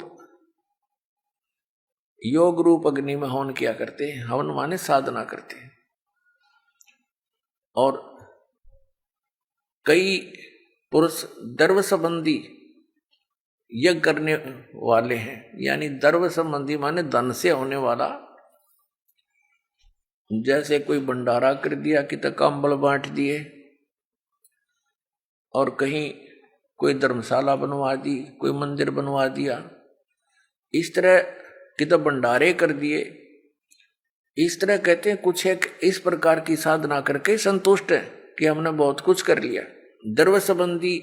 S1: योग रूप अग्नि में हवन किया करते हैं। हवन माने साधना करते हैं। और कई पुरुष दर्व संबंधी यज्ञ करने वाले हैं। यानी दर्व संबंधी माने धन से होने वाला। जैसे कोई भंडारा कर दिया कि तक कंबल बांट दिए, और कहीं कोई धर्मशाला बनवा दी, कोई मंदिर बनवा दिया, इस तरह कि तो भंडारे कर दिए। इस तरह कहते हैं कुछ एक इस प्रकार की साधना करके संतुष्ट है कि हमने बहुत कुछ कर लिया। द्रव्य संबंधी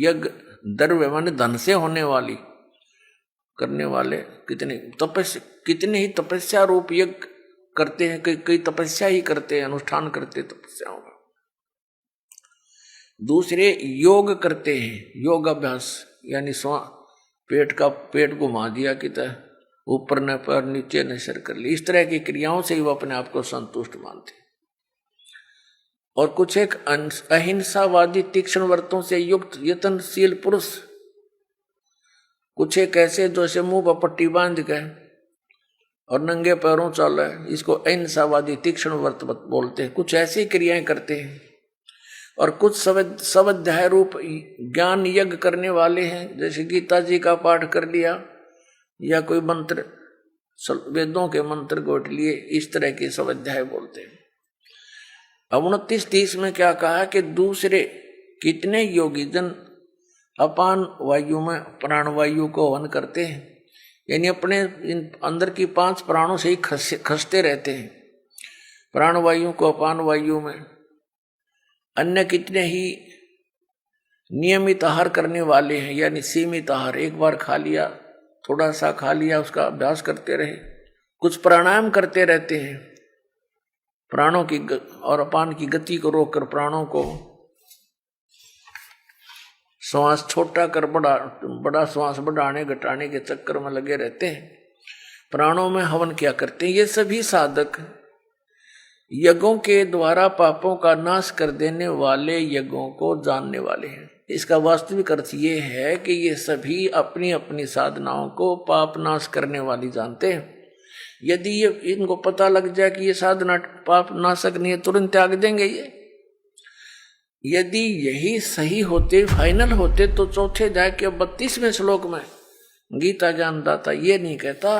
S1: यज्ञ, द्रव्य माने धन से होने वाली करने वाले कितने ही तपस्या रूप यज्ञ करते हैं। कई तपस्या ही करते हैं, अनुष्ठान करते तपस्याओं का। दूसरे योग करते हैं, योग अभ्यास यानी पेट घुमा दिया कि ऊपर न पर नीचे न सर कर ली। इस तरह की क्रियाओं से ही वो अपने आप को संतुष्ट मानते हैं। और कुछ एक अहिंसावादी तीक्ष्ण व्रतों से युक्त यत्नशील पुरुष, कुछ एक ऐसे जो से मुंह पर पट्टी बांध के और नंगे पैरों चल रहे, इसको अहिंसावादी तीक्ष्ण व्रत बोलते हैं। कुछ ऐसी क्रियाएं करते हैं। और कुछ स्वाध्याय रूप ज्ञान यज्ञ करने वाले हैं। जैसे गीता जी का पाठ कर लिया या कोई मंत्र, वेदों के मंत्र गोट लिए, इस तरह के स्वाध्याय बोलते हैं। अब 29-30 में क्या कहा कि दूसरे कितने योगी जन अपान वायु में प्राण वायु को हवन करते हैं। यानी अपने अंदर की 5 प्राणों से ही खसते रहते हैं। प्राण वायु को अपान वायु में। अन्य कितने ही नियमित आहार करने वाले हैं। यानी सीमित आहार, एक बार खा लिया, थोड़ा सा खा लिया, उसका अभ्यास करते रहे। कुछ प्राणायाम करते रहते हैं, प्राणों की और अपान की गति को रोककर प्राणों को श्वास छोटा कर बड़ा श्वास बढ़ाने घटाने के चक्कर में लगे रहते हैं। प्राणों में हवन क्या करते हैं। ये सभी साधक यज्ञों के द्वारा पापों का नाश कर देने वाले यज्ञों को जानने वाले हैं। इसका वास्तविक अर्थ ये है कि ये सभी अपनी अपनी साधनाओं को पाप नाश करने वाली जानते हैं। यदि ये इनको पता लग जाए कि ये साधना पाप नाशक नहीं है, तुरंत त्याग देंगे ये। यदि यही सही होते, फाइनल होते, तो चौथे अध्याय के 32वें श्लोक में गीता ज्ञानदाता ये नहीं कहता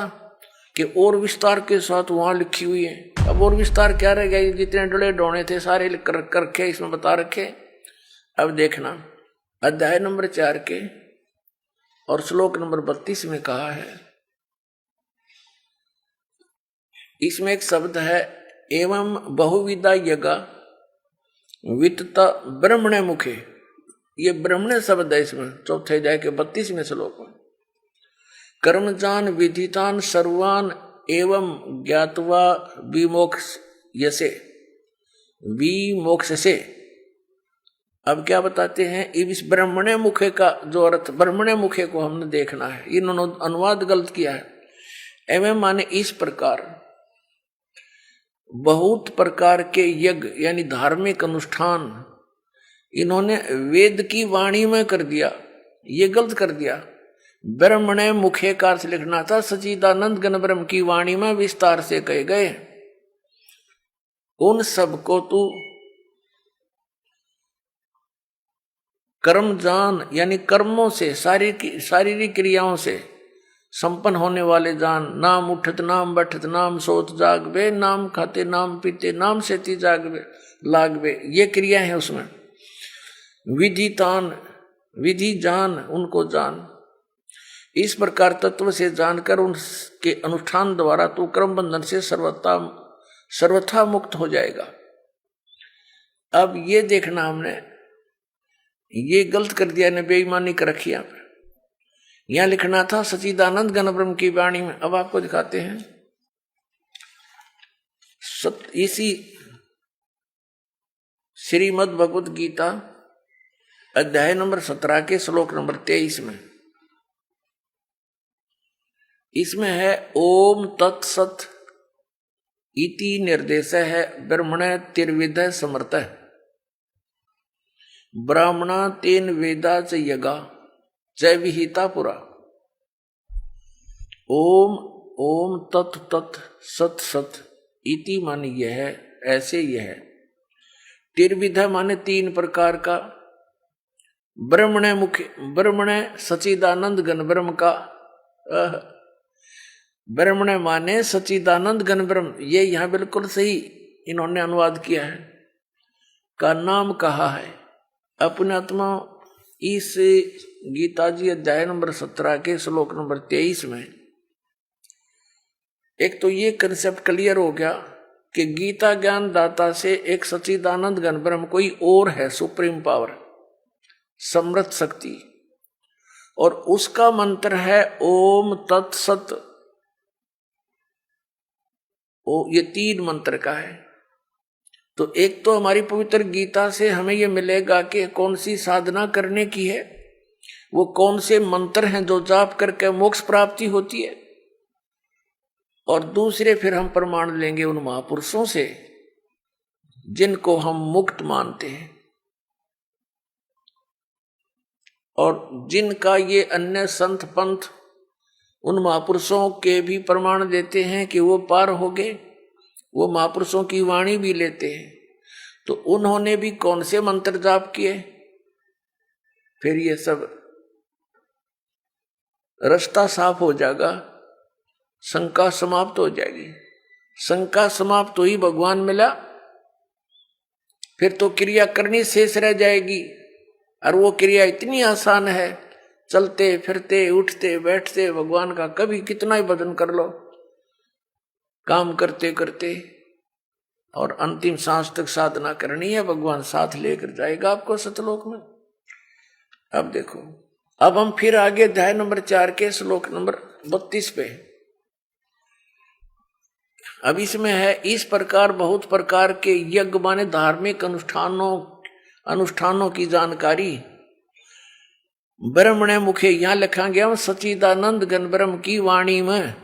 S1: कि और विस्तार के साथ वहां लिखी हुई है। अब और विस्तार क्या रह गया, जितने डले डोने थे सारे लिख कर रखे, इसमें बता रखे। अब देखना अध्याय नंबर 4 के और श्लोक नंबर 32 में कहा है, इसमें एक शब्द है एवं बहुविधा यज्ञ वित्त ब्रह्मणे मुखे। ये ब्रह्मणे शब्द है इसमें चौथे अध्याय के 32वें श्लोक में। कर्मजान विधितान सर्वान एवं ज्ञात्वा विमोक्ष यसे विमोक्ष से। अब क्या बताते हैं, इस ब्रह्मणे मुखे का जो अर्थ, ब्रह्मणे मुखे को हमने देखना है, इन्होंने अनुवाद गलत किया है। एवं माने इस प्रकार बहुत प्रकार के यज्ञ यानी धार्मिक अनुष्ठान इन्होंने वेद की वाणी में कर दिया, ये गलत कर दिया। ब्रह्मणे मुखे का अर्थ लिखना था सच्चिदानंद घन ब्रह्म की वाणी में विस्तार से कहे गए। उन सब को तू कर्म जान यानी कर्मों से शारीरिक क्रियाओं से संपन्न होने वाले जान। नाम उठत नाम बैठत नाम सोत जागवे, नाम खाते नाम पीते नाम सेती जागवे लागवे, ये क्रिया है उसमें। विधि तान विधि जान, उनको जान। इस प्रकार तत्व से जानकर उनके अनुष्ठान द्वारा तू कर्म बंधन से सर्वथा मुक्त हो जाएगा। अब ये देखना, हमने ये गलत कर दिया ने, बेईमानी कर रखी यहाँ पर। यहां लिखना था सच्चिदानंद घन ब्रह्म की वाणी में। अब आपको दिखाते हैं इसी श्रीमद् भगवत गीता अध्याय नंबर 17 के श्लोक नंबर 23 में। इसमें है ओम तत्सत इति निर्देश है ब्रह्मणे तिर्विध समर्थ ब्राह्मणा तेन वेदा च यगा च विहिता पुरा। ओम ओम तत् तत् सत सत इति माने यह है, ऐसे यह है। तिर्विध माने 3 प्रकार का। ब्रह्मणे मुख्य, ब्रह्मणे सच्चिदानंद घन ब्रह्म का, ब्रह्मणे माने सच्चिदानंद घन ब्रह्म, ये यहां बिल्कुल सही इन्होंने अनुवाद किया है, का नाम कहा है। अपने आत्मा इस गीता जी अध्याय नंबर 17 के श्लोक नंबर 23 में एक तो ये कंसेप्ट क्लियर हो गया कि गीता ज्ञान दाता से एक सच्चिदानंद घन ब्रह्म कोई और है, सुप्रीम पावर, समृद्ध शक्ति, और उसका मंत्र है ओम तत्सत। ये 3 मंत्र का है। तो एक तो हमारी पवित्र गीता से हमें यह मिलेगा कि कौन सी साधना करने की है, वो कौन से मंत्र हैं जो जाप करके मोक्ष प्राप्ति होती है, और दूसरे फिर हम प्रमाण लेंगे उन महापुरुषों से जिनको हम मुक्त मानते हैं और जिनका ये अन्य संत पंथ उन महापुरुषों के भी प्रमाण देते हैं कि वो पार हो गए, वो महापुरुषों की वाणी भी लेते हैं। तो उन्होंने भी कौन से मंत्र जाप किए, फिर ये सब रास्ता साफ हो जाएगा, शंका समाप्त हो जाएगी। शंका समाप्त हुई, भगवान मिला, फिर तो क्रिया करनी शेष रह जाएगी। और वो क्रिया इतनी आसान है, चलते फिरते उठते बैठते भगवान का कभी कितना ही भजन कर लो, काम करते करते, और अंतिम सांस तक साधना करनी है, भगवान साथ लेकर जाएगा आपको सतलोक में। अब देखो, अब हम फिर आगे अध्याय नंबर 4 के श्लोक नंबर 32 पे। अब इसमें है इस प्रकार बहुत प्रकार के यज्ञ माने धार्मिक अनुष्ठानों की जानकारी ब्रह्मणे मुखे, यहां लिखा गया सच्चिदानंद घन ब्रह्म की वाणी में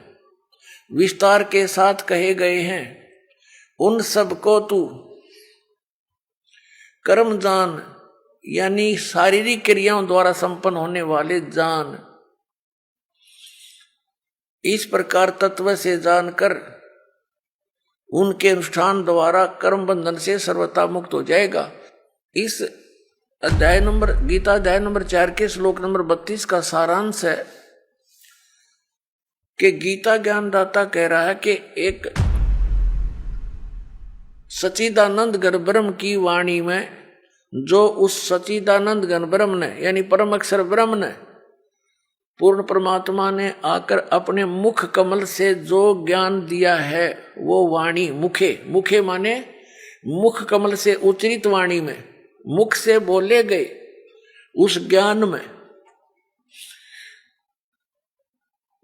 S1: विस्तार के साथ कहे गए हैं। उन सब को तू कर्म जान यानी शारीरिक क्रियाओं द्वारा संपन्न होने वाले जान। इस प्रकार तत्व से जानकर उनके अनुष्ठान द्वारा कर्म बंधन से सर्वथा मुक्त हो जाएगा। इस अध्याय नंबर गीता अध्याय नंबर 4 के श्लोक नंबर 32 का सारांश है कि गीता ज्ञानदाता कह रहा है कि एक सच्चिदानंद घन ब्रह्म की वाणी में, जो उस सच्चिदानंद घन ब्रह्म ने यानी परम अक्षर ब्रह्म ने, पूर्ण परमात्मा ने आकर अपने मुख कमल से जो ज्ञान दिया है, वो वाणी मुखे, मुखे माने मुख कमल से उच्चरित वाणी में, मुख से बोले गए उस ज्ञान में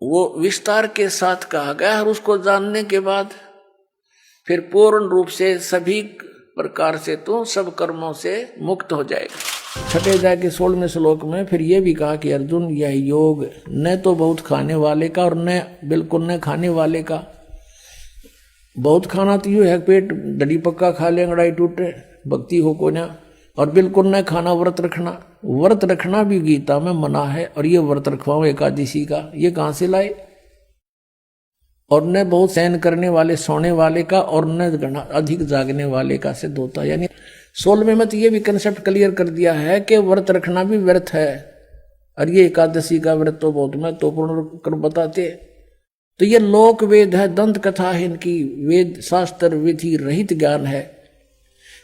S1: वो विस्तार के साथ कहा गया। और उसको जानने के बाद फिर पूर्ण रूप से सभी प्रकार से तो सब कर्मों से मुक्त हो जाएगा। छठे अध्याय के 16वें श्लोक में फिर ये भी कहा कि अर्जुन, यह योग न तो बहुत खाने वाले का और न बिल्कुल न खाने वाले का। बहुत खाना तो यूँ है पेट डडी पक्का खा ले, अंगड़ाई टूटे, भक्ति हो को ना। और बिल्कुल न खाना, व्रत रखना, व्रत रखना भी गीता में मना है। और ये व्रत रखवाओ एकादशी का, ये कहाँ से लाए? और न बहुत सहन करने वाले, सोने वाले का, और न अधिक जागने वाले का सिद्ध होता है। यानी 16वें में तो ये भी कंसेप्ट क्लियर कर दिया है कि व्रत रखना भी व्यर्थ है। और ये एकादशी का व्रत तो बहुत महत्वपूर्ण कर बताते। तो ये लोक वेद है, दंत कथा है, इनकी वेद शास्त्र विधि रहित ज्ञान है,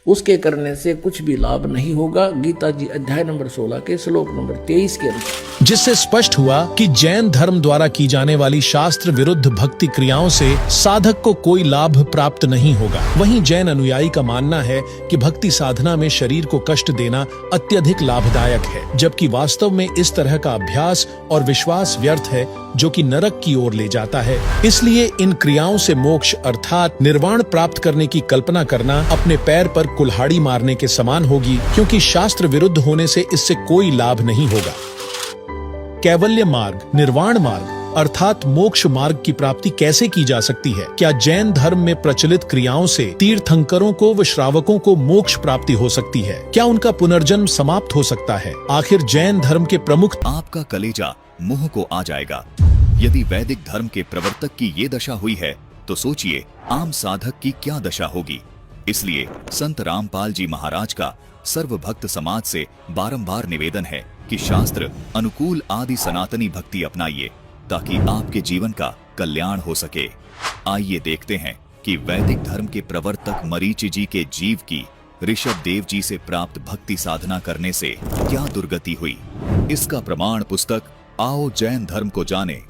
S1: उसके करने से कुछ भी लाभ नहीं होगा। गीता जी अध्याय नंबर 16 के श्लोक नंबर 23 के अंदर,
S2: जिससे स्पष्ट हुआ कि जैन धर्म द्वारा की जाने वाली शास्त्र विरुद्ध भक्ति क्रियाओं से साधक को कोई लाभ प्राप्त नहीं होगा। वहीं जैन अनुयायी का मानना है कि भक्ति साधना में शरीर को कष्ट देना अत्यधिक लाभदायक है, जबकि वास्तव में इस तरह का अभ्यास और विश्वास व्यर्थ है, जो कि नरक की ओर ले जाता है। इसलिए इन क्रियाओं से मोक्ष अर्थात निर्वाण प्राप्त करने की कल्पना करना अपने पैर पर कुल्हाड़ी मारने के समान होगी, क्योंकि शास्त्र विरुद्ध होने से इससे कोई लाभ नहीं होगा। कैवल्य मार्ग, निर्वाण मार्ग अर्थात मोक्ष मार्ग की प्राप्ति कैसे की जा सकती है? क्या जैन धर्म में प्रचलित क्रियाओं से तीर्थंकरों को व श्रावकों को मोक्ष प्राप्ति हो सकती है? क्या उनका पुनर्जन्म समाप्त हो सकता है? आखिर जैन धर्म के प्रमुख
S4: आपका कलेजा मुंह को आ जाएगा। यदि वैदिक धर्म के प्रवर्तक की ये दशा हुई है, तो सोचिए आम साधक की क्या दशा होगी। इसलिए संत रामपाल जी महाराज का सर्वभक्त समाज से बारंबार निवेदन है कि शास्त्र अनुकूल आदि सनातनी भक्ति अपनाइए, ताकि आपके जीवन का कल्याण हो सके। आइए देखते हैं कि वैदिक धर्म के प्रवर्तक मरीचि जी के जीव की ऋषभ देव जी से प्राप्त भक्ति साधना करने से क्या दुर्गति हुई। इसका प्रमाण पुस्तक आओ जैन धर्म को जाने,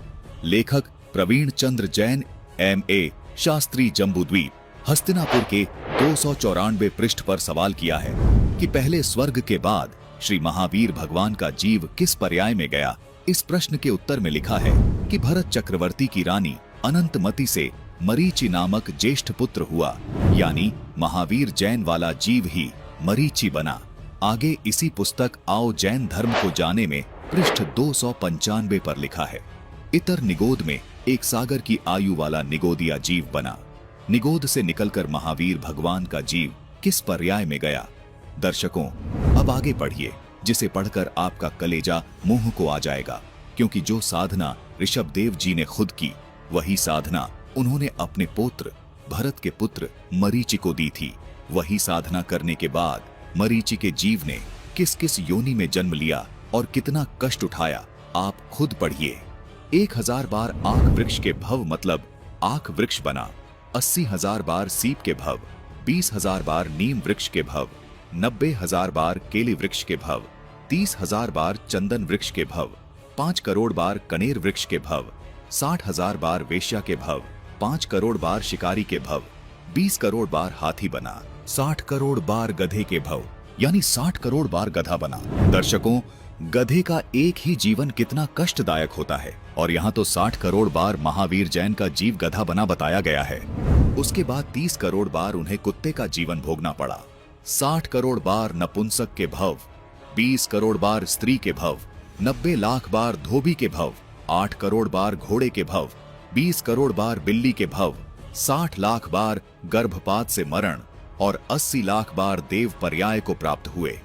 S4: लेखक प्रवीण चंद्र जैन MA, शास्त्री जम्बूद्वीप, हस्तिनापुर के 294 पृष्ठ पर सवाल किया है कि पहले स्वर्ग के बाद श्री महावीर भगवान का जीव किस पर्याय में गया। इस प्रश्न के उत्तर में लिखा है कि भरत चक्रवर्ती की रानी अनंतमती से मरीचि नामक ज्येष्ठ पुत्र हुआ, यानी महावीर जैन वाला जीव ही मरीचि बना। आगे इसी पुस्तक आओ जैन धर्म को जाने में पृष्ठ 295 पर लिखा है, इतर निगोद में एक सागर की आयु वाला निगोदिया जीव बना। निगोद से निकलकर महावीर भगवान का जीव किस पर्याय में गया। दर्शकों, अब आगे पढ़िए, जिसे पढ़कर आपका कलेजा मुंह को आ जाएगा, क्योंकि जो साधना ऋषभ देव जी ने खुद की, वही साधना उन्होंने अपने पुत्र भरत के पुत्र मरीचि को दी थी। वही साधना करने के बाद मरीचि के जीव ने किस किस योनि में जन्म लिया और कितना कष्ट उठाया, आप खुद पढ़िए। 1000 बार आख वृक्ष के भव मतलब आख वृक्ष बना, 80,000 बार सीप के भव, 20,000 बार नीम वृक्ष के भव, 90,000 बार केली वृक्ष के भव, 30,000 बार चंदन वृक्ष के भव, 5 करोड़ बार कनेर वृक्ष के भव, 60,000 बार वेश्या के भव, 5 करोड़ बार शिकारी के भव, 20 करोड़ बार हाथी बना, 60 करोड़ बार गधे के भव, यानी 60 करोड़ बार गधा बना। दर्शकों, गधे का एक ही जीवन कितना कष्टदायक होता है, और यहाँ तो 60 करोड़ बार महावीर जैन का जीव गधा बना बताया गया है। उसके बाद 30 करोड़ बार उन्हें कुत्ते का जीवन भोगना पड़ा, 60 करोड़ बार नपुंसक के भव, 20 करोड़ बार स्त्री के भव, 90 लाख बार धोबी के भव, 8 करोड़ बार घोड़े के भव, 20 करोड़ बार बिल्ली के भव, 60 लाख बार गर्भपात से मरण और 80 लाख बार देव पर्याय को प्राप्त हुए।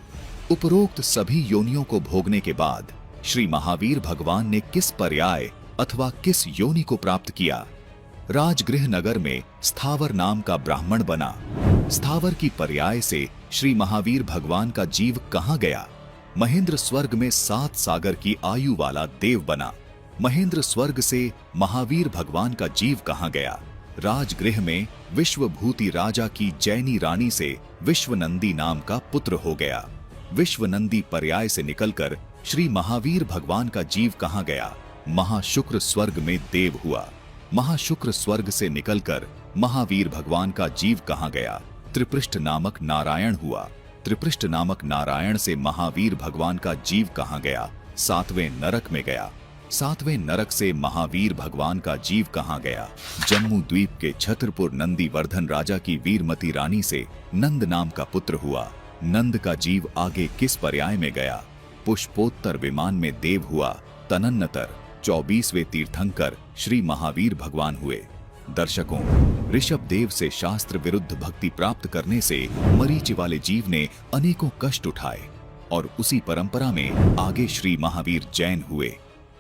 S4: उपरोक्त सभी योनियों को भोगने के बाद श्री महावीर भगवान ने किस पर्याय अथवा किस योनि को प्राप्त किया? राजगृह नगर में स्थावर नाम का ब्राह्मण बना। स्थावर की पर्याय से श्री महावीर भगवान का जीव कहाँ गया? महेंद्र स्वर्ग में 7 सागर की आयु वाला देव बना। महेंद्र स्वर्ग से महावीर भगवान का जीव कहाँ गया? राजगृह में विश्वभूति राजा की जैनी रानी से विश्वनंदी नाम का पुत्र हो गया। विश्वनंदी पर्याय से निकलकर श्री महावीर भगवान का जीव कहाँ गया? महाशुक्र स्वर्ग में देव हुआ। महाशुक्र स्वर्ग से निकलकर महावीर भगवान का जीव कहाँ गया? त्रिपृष्ठ नामक नारायण हुआ। त्रिपृष्ठ नामक नारायण से महावीर भगवान का जीव कहाँ गया? सातवें नरक में गया। सातवें नरक से महावीर भगवान का जीव कहाँ गया? जम्मू द्वीप के छत्रपुर नंदीवर्धन राजा की वीरमती रानी से नंद नाम का पुत्र हुआ। नंद का जीव आगे किस पर्याय में गया? पुष्पोत्तर विमान में देव हुआ। तनन्नतर 24वें तीर्थंकर श्री महावीर भगवान हुए। दर्शकों, ऋषभ देव से शास्त्र विरुद्ध भक्ति प्राप्त करने से मरीचि वाले जीव ने अनेकों कष्ट उठाए और उसी परंपरा में आगे श्री महावीर जैन हुए।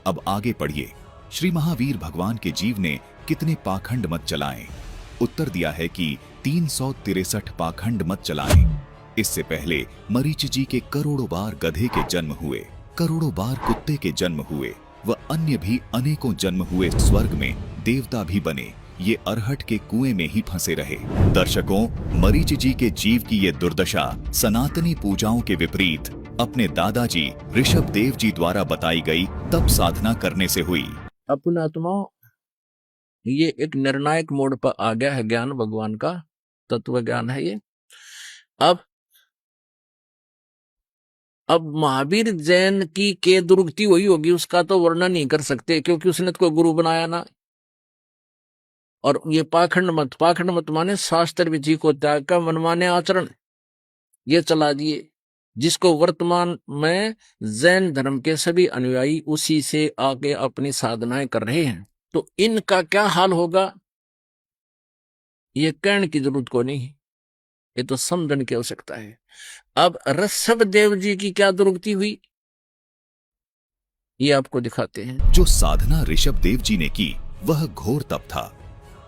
S4: अब आगे पढ़िए, श्री महावीर भगवान के जीव ने कितने पाखंड मत चलाए? उत्तर दिया है कि 363 पाखंड मत चलाए। इससे पहले मरीचि जी के करोड़ों बार गधे के जन्म हुए, करोड़ों बार कुत्ते के जन्म हुए व अन्य भी अनेकों जन्म हुए। स्वर्ग में देवता भी बने, ये अरहट के कुएं में ही फंसे रहे। दर्शकों, मरीचि जी के जीव की ये दुर्दशा सनातनी पूजाओं के विपरीत अपने दादाजी ऋषभ देव जी द्वारा बताई गई तप साधना करने से हुई।
S1: अपने आत्माओं, ये एक निर्णायक मोड़ पर आ गया है ज्ञान, भगवान का तत्व ज्ञान है ये। अब महावीर जैन की के दुर्गति हुई होगी, उसका तो वर्णन नहीं कर सकते, क्योंकि उसने तो कोई गुरु बनाया ना। और ये पाखंड मत माने शास्त्र विधि को त्याग कर मनमाने आचरण ये चला दिए, जिसको वर्तमान में जैन धर्म के सभी अनुयायी उसी से आके अपनी साधनाएं कर रहे हैं। तो इनका क्या हाल होगा ये कहने की जरूरत को नहीं, ये तो समझने की आवश्यकता है। अब ऋषभ देव जी की क्या दुर्गति हुई ये आपको दिखाते हैं।
S4: जो साधना ऋषभ देव जी ने की वह घोर तप था।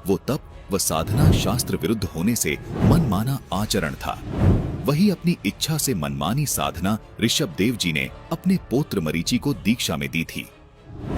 S4: वो तप व साधना शास्त्र विरुद्ध होने से मनमाना आचरण था। वही अपनी इच्छा से मनमानी साधना ऋषभ देव जी ने अपने पौत्र मरीचि को दीक्षा में दी थी।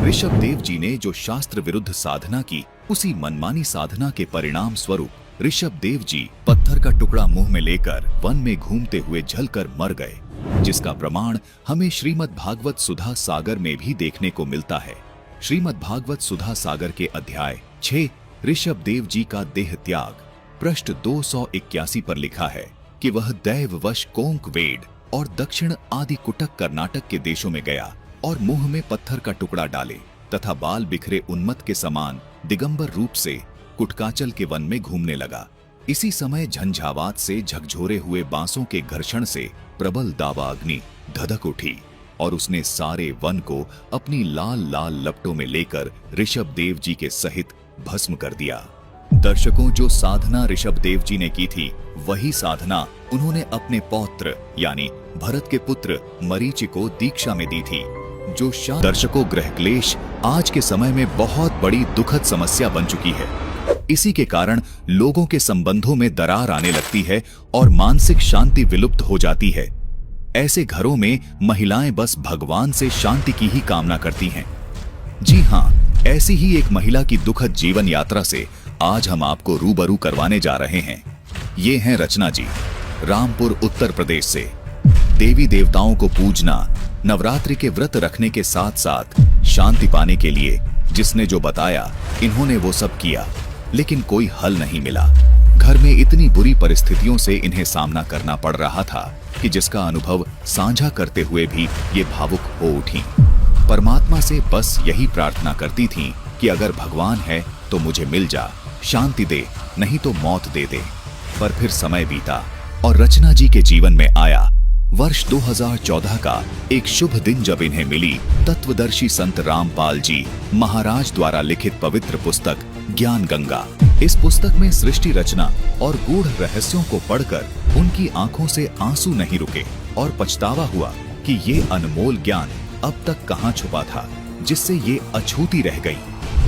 S4: ऋषभ देव जी ने जो शास्त्र विरुद्ध साधना की, उसी मनमानी साधना के परिणाम स्वरूप ऋषभ देव जी पत्थर का टुकड़ा मुंह में लेकर वन में घूमते हुए जलकर मर गए, जिसका प्रमाण हमें श्रीमद् भागवत सुधा सागर में भी देखने को मिलता है। श्रीमद् भागवत सुधा सागर के अध्याय 6 ऋषभ देव जी का देह त्याग पृष्ठ 281 पर लिखा है कि वह दैववश कोंक वेड और दक्षिण आदि कुटक कर्नाटक के देशों में गया और मुंह में पत्थर का टुकड़ा डाले तथा बाल बिखरे उन्मत्त के समान दिगंबर रूप से कुटकाचल के वन में घूमने लगा। इसी समय झंझावात से झकझोरे हुए बांसों के घर्षण से प्रबल दावा अग्नि धधक उठी और उसने सारे वन को अपनी लाल लाल लपटों में लेकर ऋषभ देव जी के सहित भस्म कर दिया। दर्शकों, जो साधना ऋषभ देव जी ने की थी वही साधना उन्होंने अपने पौत्र यानी भरत के पुत्र मरीचि को दीक्षा में दी थी। जो दर्शकों, ग्रह क्लेश आज के समय में बहुत बड़ी दुखद समस्या बन चुकी है। इसी के कारण लोगों के संबंधों में दरार आने लगती है और मानसिक शांति विलुप्त हो जाती है। ऐसे घरों में महिलाएं बस भगवान से शांति की ही कामना करती हैं। जी हाँ, ऐसी ही एक महिला की दुखद जीवन यात्रा से आज हम आपको रूबरू करवाने जा रहे हैं। ये हैं रचना जी, रामपुर उत्तर प्रदेश से। देवी देवताओं को पूजना, नवरात्रि के व्रत रखने के साथ साथ शांति पाने के लिए जिसने जो बताया इन्होंने वो सब किया, लेकिन कोई हल नहीं मिला। घर में इतनी बुरी परिस्थितियों से इन्हें सामना करना पड़ रहा था कि जिसका अनुभव साझा करते हुए भी ये भावुक हो उठी। परमात्मा से बस यही प्रार्थना करती थीं कि अगर भगवान है तो मुझे मिल जा, शांति दे, नहीं तो मौत दे दे। पर फिर समय बीता और रचना जी के जीवन में आया वर्ष 2014 का एक शुभ दिन, जब इन्हें मिली तत्वदर्शी संत रामपाल जी महाराज द्वारा लिखित पवित्र पुस्तक ज्ञान गंगा। इस पुस्तक में सृष्टि रचना और गूढ़ रहस्यों को पढ़कर उनकी आंखों से आंसू नहीं रुके और पछतावा हुआ कि ये अनमोल ज्ञान अब तक कहाँ छुपा था, जिससे ये अछूती रह गई।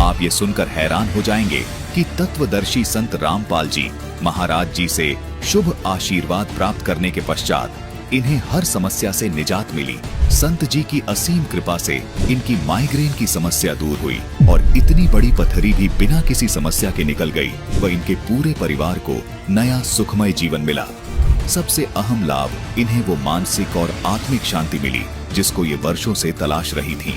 S4: आप ये सुनकर हैरान हो जाएंगे कि तत्वदर्शी संत रामपाल जी महाराज जी से शुभ आशीर्वाद प्राप्त करने के पश्चात इन्हें हर समस्या से निजात मिली। संत जी की असीम कृपा से इनकी माइग्रेन की समस्या दूर हुई और इतनी बड़ी पथरी भी बिना किसी समस्या के निकल गई व इनके पूरे परिवार को नया सुखमय जीवन मिला। सबसे अहम लाभ इन्हें वो मानसिक और आत्मिक शांति मिली जिसको ये वर्षों से तलाश रही थीं।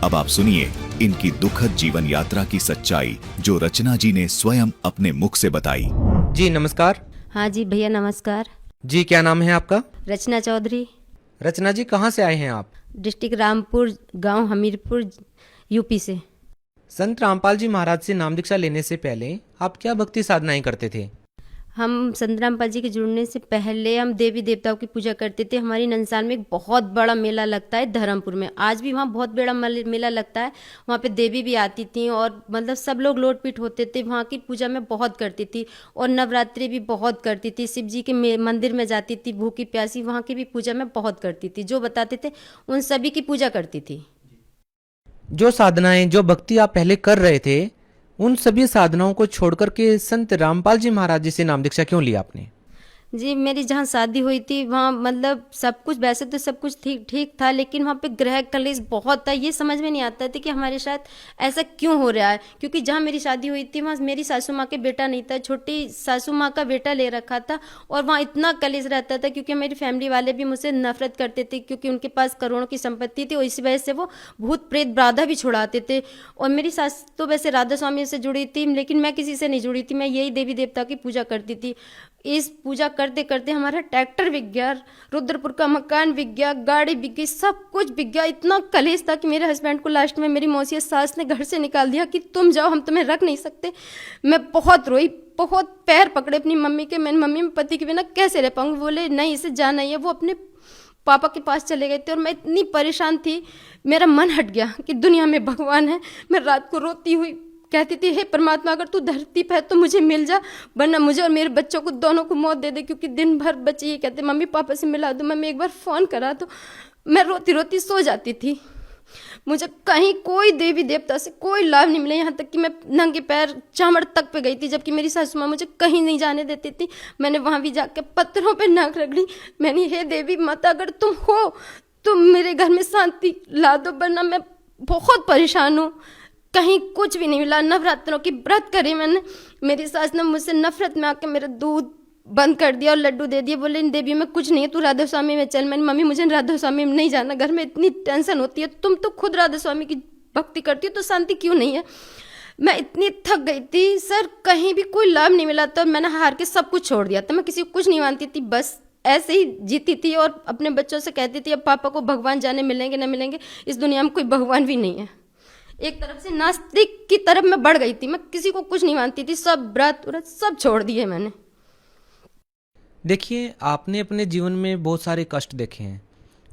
S4: अब आप सुनिए इनकी दुखद जीवन यात्रा की सच्चाई जो रचना जी ने स्वयं अपने मुख से बताई।
S5: जी नमस्कार।
S6: हाँ जी भैया नमस्कार।
S5: जी क्या नाम है आपका?
S6: रचना चौधरी।
S5: रचना जी कहाँ से आए हैं आप?
S6: डिस्ट्रिक्ट रामपुर, गांव हमीरपुर, यूपी से।
S5: संत रामपाल जी महाराज से नाम दीक्षा लेने से पहले आप क्या भक्ति साधनाएं करते थे?
S6: हम संत रामपाल जी के जुड़ने से पहले हम देवी देवताओं की पूजा करते थे। हमारी नंसाल में एक बहुत बड़ा मेला लगता है धर्मपुर में, आज भी वहाँ बहुत बड़ा मेला लगता है। वहाँ पे देवी भी आती थी और मतलब सब लोग लोटपीट होते थे। वहाँ की पूजा मैं बहुत करती थी और नवरात्रि भी बहुत करती थी। शिव जी के मंदिर में जाती थी भूखी प्यासी, वहाँ की भी पूजा मैं बहुत करती थी। जो बताते थे उन सभी की पूजा करती थी।
S5: जो साधनाएं, जो भक्ति आप पहले कर रहे थे, उन सभी साधनाओं को छोड़कर के संत रामपाल जी महाराज जी से नाम दीक्षा क्यों ली आपने?
S6: जी मेरी जहाँ शादी हुई थी वहाँ मतलब सब कुछ वैसे तो सब कुछ ठीक था, लेकिन वहाँ पे ग्रह कलेश बहुत था। ये समझ में नहीं आता था कि हमारे साथ ऐसा क्यों हो रहा है, क्योंकि जहाँ मेरी शादी हुई थी वहाँ मेरी सासू माँ के बेटा नहीं था, छोटी सासू माँ का बेटा ले रखा था और वहाँ इतना कलेश रहता था क्योंकि मेरी फैमिली वाले भी मुझसे नफरत करते थे क्योंकि उनके पास करोड़ों की संपत्ति थी और इसी वजह से वो भूत प्रेत बाधा भी छुड़ाते थे। और मेरी सास तो वैसे राधा स्वामी से जुड़ी थी, लेकिन मैं किसी से नहीं जुड़ी थी, मैं यही देवी देवता की पूजा करती थी। इस पूजा करते करते हमारा ट्रैक्टर बिक गया, रुद्रपुर का मकान बिक गया, गाड़ी बिक गई, सब कुछ बिक गया। इतना कलेश था कि मेरे हस्बैंड को लास्ट में मेरी मौसी सास ने घर से निकाल दिया कि तुम जाओ, हम तुम्हें रख नहीं सकते। मैं बहुत रोई, बहुत पैर पकड़े अपनी मम्मी के। मैंने मम्मी में पति के बिना कैसे रह पाऊंगी, बोले नहीं इसे जाना ही है। वो अपने पापा के पास चले गए थे और मैं इतनी परेशान थी, मेरा मन हट गया कि दुनिया में भगवान है। मैं रात को रोती हुई कहती थी हे परमात्मा अगर तू धरती पे है तो मुझे मिल जा, वरना मुझे और मेरे बच्चों को दोनों को मौत दे दे। क्योंकि दिन भर बच्चे ये कहते मम्मी पापा से मिला दो, मम्मी एक बार फ़ोन करा दो। मैं रोती रोती सो जाती थी। मुझे कहीं कोई देवी देवता से कोई लाभ नहीं मिला, यहाँ तक कि मैं नंगे पैर चामड़ तक पे गई थी, जबकि मेरी सासू माँ मुझे कहीं नहीं जाने देती थी। मैंने वहाँ भी जाकर पत्थरों पे नाक रगड़ी। मैंने हे देवी माता अगर तुम हो तुम मेरे घर में शांति ला दो, वरना मैं बहुत परेशान हूँ। कहीं कुछ भी नहीं मिला। नवरात्रों की व्रत करी मैंने, मेरी सास ने मुझसे नफरत में आके मेरा दूध बंद कर दिया और लड्डू दे दिए, बोले इन देवी में कुछ नहीं है, तू राधा स्वामी में चल। मैंने मम्मी मुझे राधा स्वामी में नहीं जाना, घर में इतनी टेंशन होती है, तुम तो खुद राधा स्वामी की भक्ति करती हो तो शांति क्यों नहीं है। मैं इतनी थक गई थी सर, कहीं भी कोई लाभ नहीं मिला था। मैंने हार के सब कुछ छोड़ दिया था। मैं किसी को कुछ नहीं मानती थी, बस ऐसे ही जीती थी और अपने बच्चों से कहती थी अब पापा को भगवान जाने मिलेंगे ना मिलेंगे, इस दुनिया में कोई भगवान भी नहीं है। एक तरफ से नास्तिक की तरफ मैं बढ़ गई थी, मैं किसी को कुछ नहीं मानती थी, सब व्रत सब छोड़ दिए मैंने।
S5: देखिए आपने अपने जीवन में बहुत सारे कष्ट देखे हैं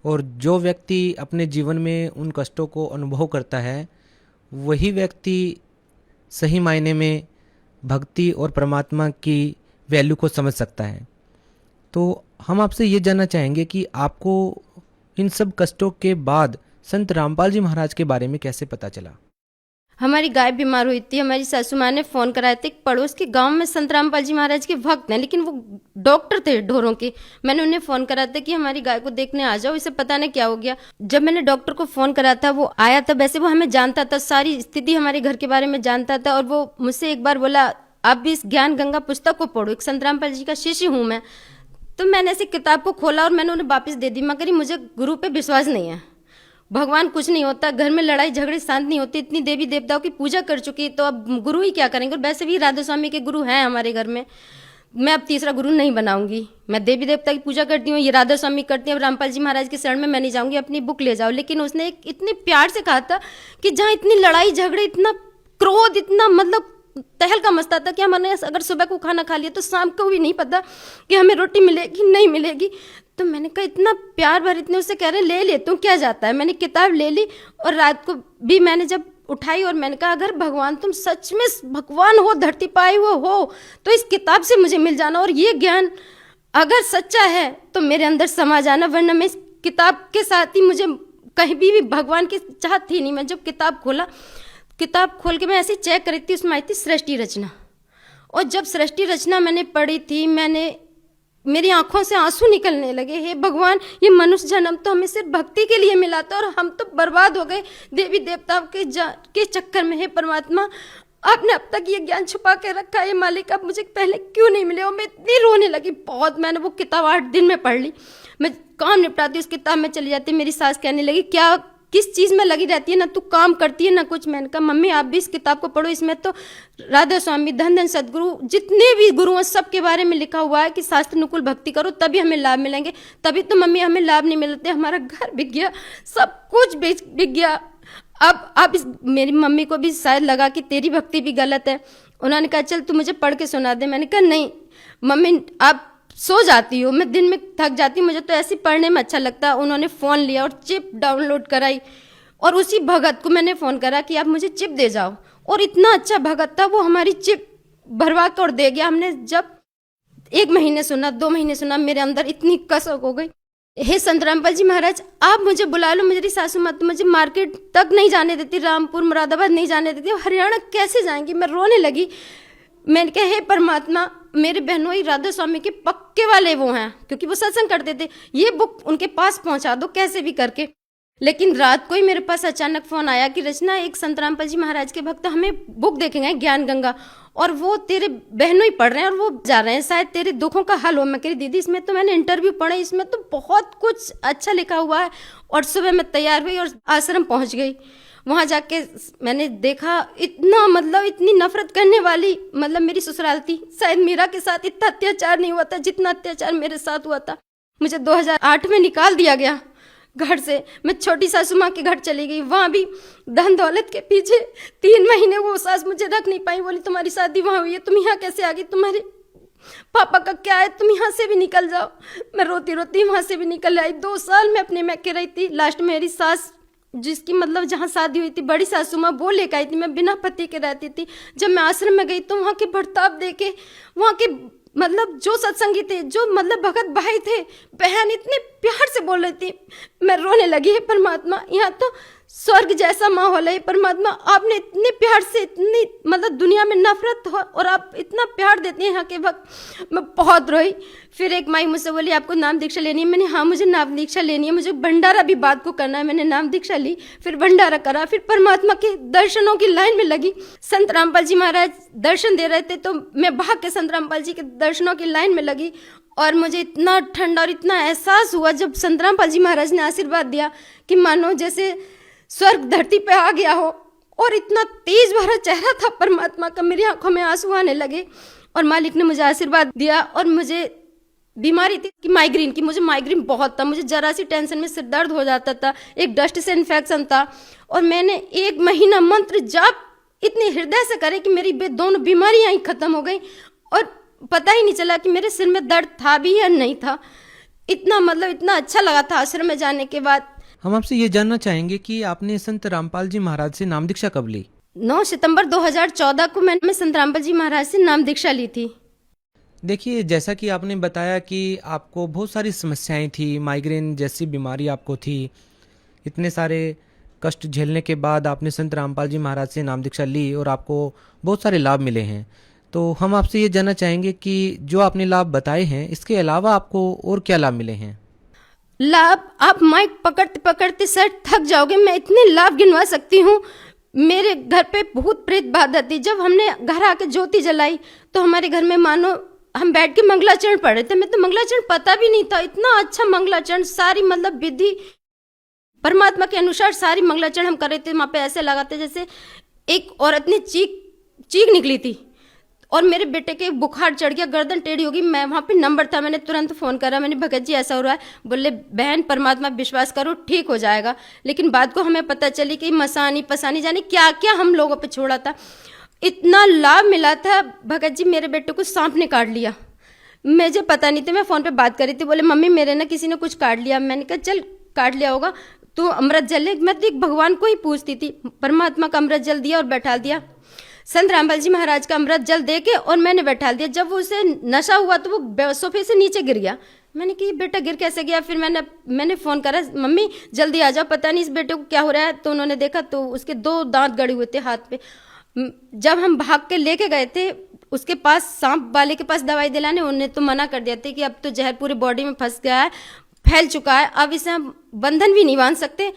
S5: और जो व्यक्ति अपने जीवन में उन कष्टों को अनुभव करता है वही व्यक्ति सही मायने में भक्ति और परमात्मा की वैल्यू को समझ सकता है। तो हम आपसे ये जानना चाहेंगे कि आपको इन सब कष्टों के बाद संत रामपाल जी महाराज के बारे में कैसे पता चला?
S6: हमारी गाय बीमार हुई थी, हमारी सासू माँ ने फ़ोन कराए थे। पड़ोस के गांव में संत रामपाल जी महाराज के भक्त हैं, लेकिन वो डॉक्टर थे ढोरों के। मैंने उन्हें फ़ोन करा था कि हमारी गाय को देखने आ जाओ, इसे पता नहीं क्या हो गया। जब मैंने डॉक्टर को फ़ोन करा था वो आया था। वैसे वो हमें जानता था, सारी स्थिति हमारे घर के बारे में जानता था और वो मुझसे एक बार बोला आप भी इस ज्ञान गंगा पुस्तक को पढ़ो, एक संत रामपाल जी का शिष्य हूँ मैं। तो मैंने ऐसे किताब को खोला और मैंने उन्हें वापस दे दी, मगर मुझे गुरु पे विश्वास नहीं है। भगवान कुछ नहीं होता, घर में लड़ाई झगड़े शांत नहीं होती, इतनी देवी देवताओं की पूजा कर चुकी तो अब गुरु ही क्या करेंगे। और वैसे भी राधा स्वामी के गुरु हैं हमारे घर में, मैं अब तीसरा गुरु नहीं बनाऊंगी। मैं देवी देवता की पूजा करती हूँ, ये राधा स्वामी करती हूँ, रामपाल जी महाराज के शरण में मैं नहीं जाऊंगी, अपनी बुक ले जाओ। लेकिन उसने इतने प्यार से कहा था कि जहाँ इतनी लड़ाई झगड़े, इतना क्रोध, इतना मतलब तहलका मचता था कि हमने अगर सुबह को खाना खा लिया तो शाम को भी नहीं पता कि हमें रोटी मिलेगी नहीं मिलेगी। तो मैंने कहा इतना प्यार भर, इतने उससे कह रहे ले ले तू क्या जाता है। मैंने किताब ले ली और रात को भी मैंने जब उठाई और मैंने कहा अगर भगवान तुम सच में भगवान हो, धरती पाए हुए हो, तो इस किताब से मुझे मिल जाना और ये ज्ञान अगर सच्चा है तो मेरे अंदर समा जाना, वरना मैं इस किताब के साथ ही मुझे कहीं भी भगवान की चाहत थी नहीं। मैं जब किताब खोला, किताब खोल के मैं ऐसे चेक करी थी, उसमें आई थी सृष्टि रचना। और जब सृष्टि रचना मैंने पढ़ी थी, मैंने मेरी आंखों से आंसू निकलने लगे। हे भगवान, ये मनुष्य जन्म तो हमें सिर्फ भक्ति के लिए मिला था और हम तो बर्बाद हो गए देवी देवताओं के चक्कर में। हे परमात्मा, आपने अब तक ये ज्ञान छुपा के रखा है मालिक, अब मुझे पहले क्यों नहीं मिले। और मैं इतनी रोने लगी बहुत। मैंने वो किताब 8 दिन में पढ़ ली। मैं काम निपटाती उस किताब में चली जाती। मेरी सास कहने लगी क्या किस चीज़ में लगी रहती है, ना तू काम करती है ना कुछ। मैंने कहा मम्मी आप भी इस किताब को पढ़ो, इसमें तो राधा स्वामी, धन धन सदगुरु, जितने भी गुरु हैं सब के बारे में लिखा हुआ है कि शास्त्र अनुकूल भक्ति करो तभी हमें लाभ मिलेंगे। तभी तो मम्मी हमें लाभ नहीं मिलते, हमारा घर बिक गया, सब कुछ बिक गया। अब मेरी मम्मी को भी शायद लगा कि तेरी भक्ति भी गलत है। उन्होंने कहा चल तू मुझे पढ़ के सुना दे। मैंने कहा नहीं मम्मी, आप सो जाती हो, मैं दिन में थक जाती हूँ, मुझे तो ऐसे पढ़ने में अच्छा लगता है। उन्होंने फ़ोन लिया और चिप डाउनलोड कराई और उसी भगत को मैंने फ़ोन करा कि आप मुझे चिप दे जाओ। और इतना अच्छा भगत था, वो हमारी चिप भरवा कर दे गया। हमने जब 1 महीने सुना, 2 महीने सुना, मेरे अंदर इतनी कसक हो गई। हे संत रामपाल जी महाराज, आप मुझे बुला लो। मेरी सासू माँ तो मुझे मार्केट तक नहीं जाने देती, रामपुर मुरादाबाद नहीं जाने देती, हरियाणा कैसे जाएंगी। मैं रोने लगी। मैंने कहा हे परमात्मा, मेरे बहनोई राधा स्वामी के पक्के वाले वो हैं, क्योंकि वो सत्संग करते थे, ये बुक उनके पास पहुंचा दो कैसे भी करके। लेकिन रात को ही मेरे पास अचानक फ़ोन आया कि रचना, एक संत रामपाल जी महाराज के भक्त हमें बुक देखेंगे ज्ञान गंगा, और वो तेरे बहनों ही पढ़ रहे हैं और वो जा रहे हैं, शायद तेरे दुखों का हल हो। मैं कह रही दीदी इसमें तो मैंने इंटरव्यू पढ़े, इसमें तो बहुत कुछ अच्छा लिखा हुआ है। और सुबह मैं तैयार हुई और आश्रम पहुंच गई। वहाँ जाके मैंने देखा इतना, मतलब इतनी नफरत करने वाली, मतलब मेरी ससुराल थी। शायद मीरा के साथ इतना अत्याचार नहीं हुआ था जितना अत्याचार मेरे साथ हुआ था। मुझे 2008 में निकाल दिया गया घर से। मैं छोटी सासू माँ के घर चली गई। वहाँ भी धन दौलत के पीछे 3 महीने वो सास मुझे रख नहीं पाई। बोली तुम्हारी शादी वहाँ हुई है, तुम यहाँ कैसे आ गई, तुम्हारे पापा का क्या है, तुम यहाँ से भी निकल जाओ। मैं रोती रोती वहाँ से भी निकल आई। 2 साल मैं अपने मैके रही थी। लास्ट मेरी सास, जिसकी मतलब जहाँ शादी हुई थी, बड़ी सासू माँ, वो लेकर आई थी। मैं बिना पति के रहती थी। जब मैं आश्रम में गई तो वहाँ के बर्ताव देखे, वहाँ के मतलब जो सत्संगी थे, जो मतलब भगत भाई थे, बहन इतने प्यार से बोल रही थी, मैं रोने लगी। है परमात्मा, यहाँ तो स्वर्ग जैसा माहौल है। परमात्मा, आपने इतने प्यार से, इतनी मतलब दुनिया में नफरत हो और आप इतना प्यार देते हैं यहाँ के वक्त। मैं बहुत रोई। फिर एक माई मुझसे बोली आपको नाम दीक्षा लेनी है। मैंने हाँ मुझे नाम दीक्षा लेनी है, मुझे भंडारा भी बात को करना है। मैंने नाम दीक्षा ली, फिर भंडारा करा, फिर परमात्मा के दर्शनों की लाइन में लगी। संत रामपाल जी महाराज दर्शन दे रहे थे तो मैं भाग के संत रामपाल जी के दर्शनों की लाइन में लगी। और मुझे इतना ठंडा और इतना एहसास हुआ जब संत रामपाल जी महाराज ने आशीर्वाद दिया कि मानो जैसे स्वर्ग धरती पे आ गया हो। और इतना तेज भरा चेहरा था परमात्मा का, मेरी आंखों में आंसू आने लगे। और मालिक ने मुझे आशीर्वाद दिया। और मुझे बीमारी थी कि माइग्रेन की, मुझे माइग्रेन बहुत था। मुझे जरा सी टेंशन में सिर दर्द हो जाता था, एक डस्ट से इन्फेक्शन था। और मैंने 1 महीना मंत्र जाप इतने हृदय से करे कि मेरी दोनों बीमारियां ही खत्म हो गई। और पता ही नहीं चला कि मेरे सिर में दर्द था भी या नहीं था। इतना मतलब इतना अच्छा लगा था आश्रम में जाने के बाद।
S5: हम आपसे ये जानना चाहेंगे कि आपने संत रामपाल जी महाराज से नाम दीक्षा कब ली?
S6: 9 सितंबर 2014 को मैंने संत रामपाल जी महाराज से नाम दीक्षा ली थी।
S5: देखिए, जैसा कि आपने बताया कि आपको बहुत सारी समस्याएं थी, माइग्रेन जैसी बीमारी आपको थी, इतने सारे कष्ट झेलने के बाद आपने संत रामपाल जी महाराज से नाम दीक्षा ली और आपको बहुत सारे लाभ मिले हैं। तो हम आपसे ये जानना चाहेंगे कि जो आपने लाभ बताए हैं, इसके अलावा आपको और क्या लाभ मिले हैं?
S6: लाभ, आप माइक पकड़ते पकड़ते सर थक जाओगे। मैं इतने लाभ गिनवा सकती हूँ। मेरे घर पे भूत प्रेत बाधा थी। जब हमने घर आके ज्योति जलाई तो हमारे घर में मानो हम बैठ के मंगलाचरण पढ़ रहे थे। मैं तो मंगलाचरण पता भी नहीं था, इतना अच्छा मंगलाचरण, सारी मतलब विधि परमात्मा के अनुसार सारी मंगलाचरण हम कर रहे थे। वहाँ पे ऐसे लगा था जैसे एक औरत ने चीख निकली थी। और मेरे बेटे के बुखार चढ़ गया, गर्दन टेढ़ी होगी। मैं वहाँ पे नंबर था, मैंने तुरंत फ़ोन करा। मैंने भगत जी ऐसा हो रहा है। बोले बहन परमात्मा विश्वास करो ठीक हो जाएगा। लेकिन बाद को हमें पता चली कि मसानी पसानी जाने क्या क्या हम लोगों पे छोड़ा था। इतना लाभ मिला था। भगत जी मेरे बेटे को सांप ने काट लिया, मुझे पता नहीं था। मैं फ़ोन पे बात कर रही थी, बोले मम्मी मेरे ना किसी ने कुछ काट लिया। मैंने कहा चल काट लिया होगा तो अमृत जल ले। मैं तो एक भगवान को ही पूछती थी। परमात्मा का अमृत जल दिया और बैठा दिया। संत रामपाल जी महाराज का अमृत जल दे के और मैंने बैठा दिया। जब उसे नशा हुआ तो वो सोफे से नीचे गिर गया। मैंने कहा बेटा गिर कैसे गया? फिर मैंने फ़ोन करा, मम्मी जल्दी आ जाओ, पता नहीं इस बेटे को क्या हो रहा है। तो उन्होंने देखा तो उसके 2 दांत गड़े हुए थे हाथ पे। जब हम भाग के लेके गए थे, उसके पास, सांप वाले के पास दवाई दिलाने, उन्होंने तो मना कर दिया था कि अब तो जहर पूरे बॉडी में फंस गया है, फैल चुका है, अब इसे हम बंधन भी नहीं बांध सकते।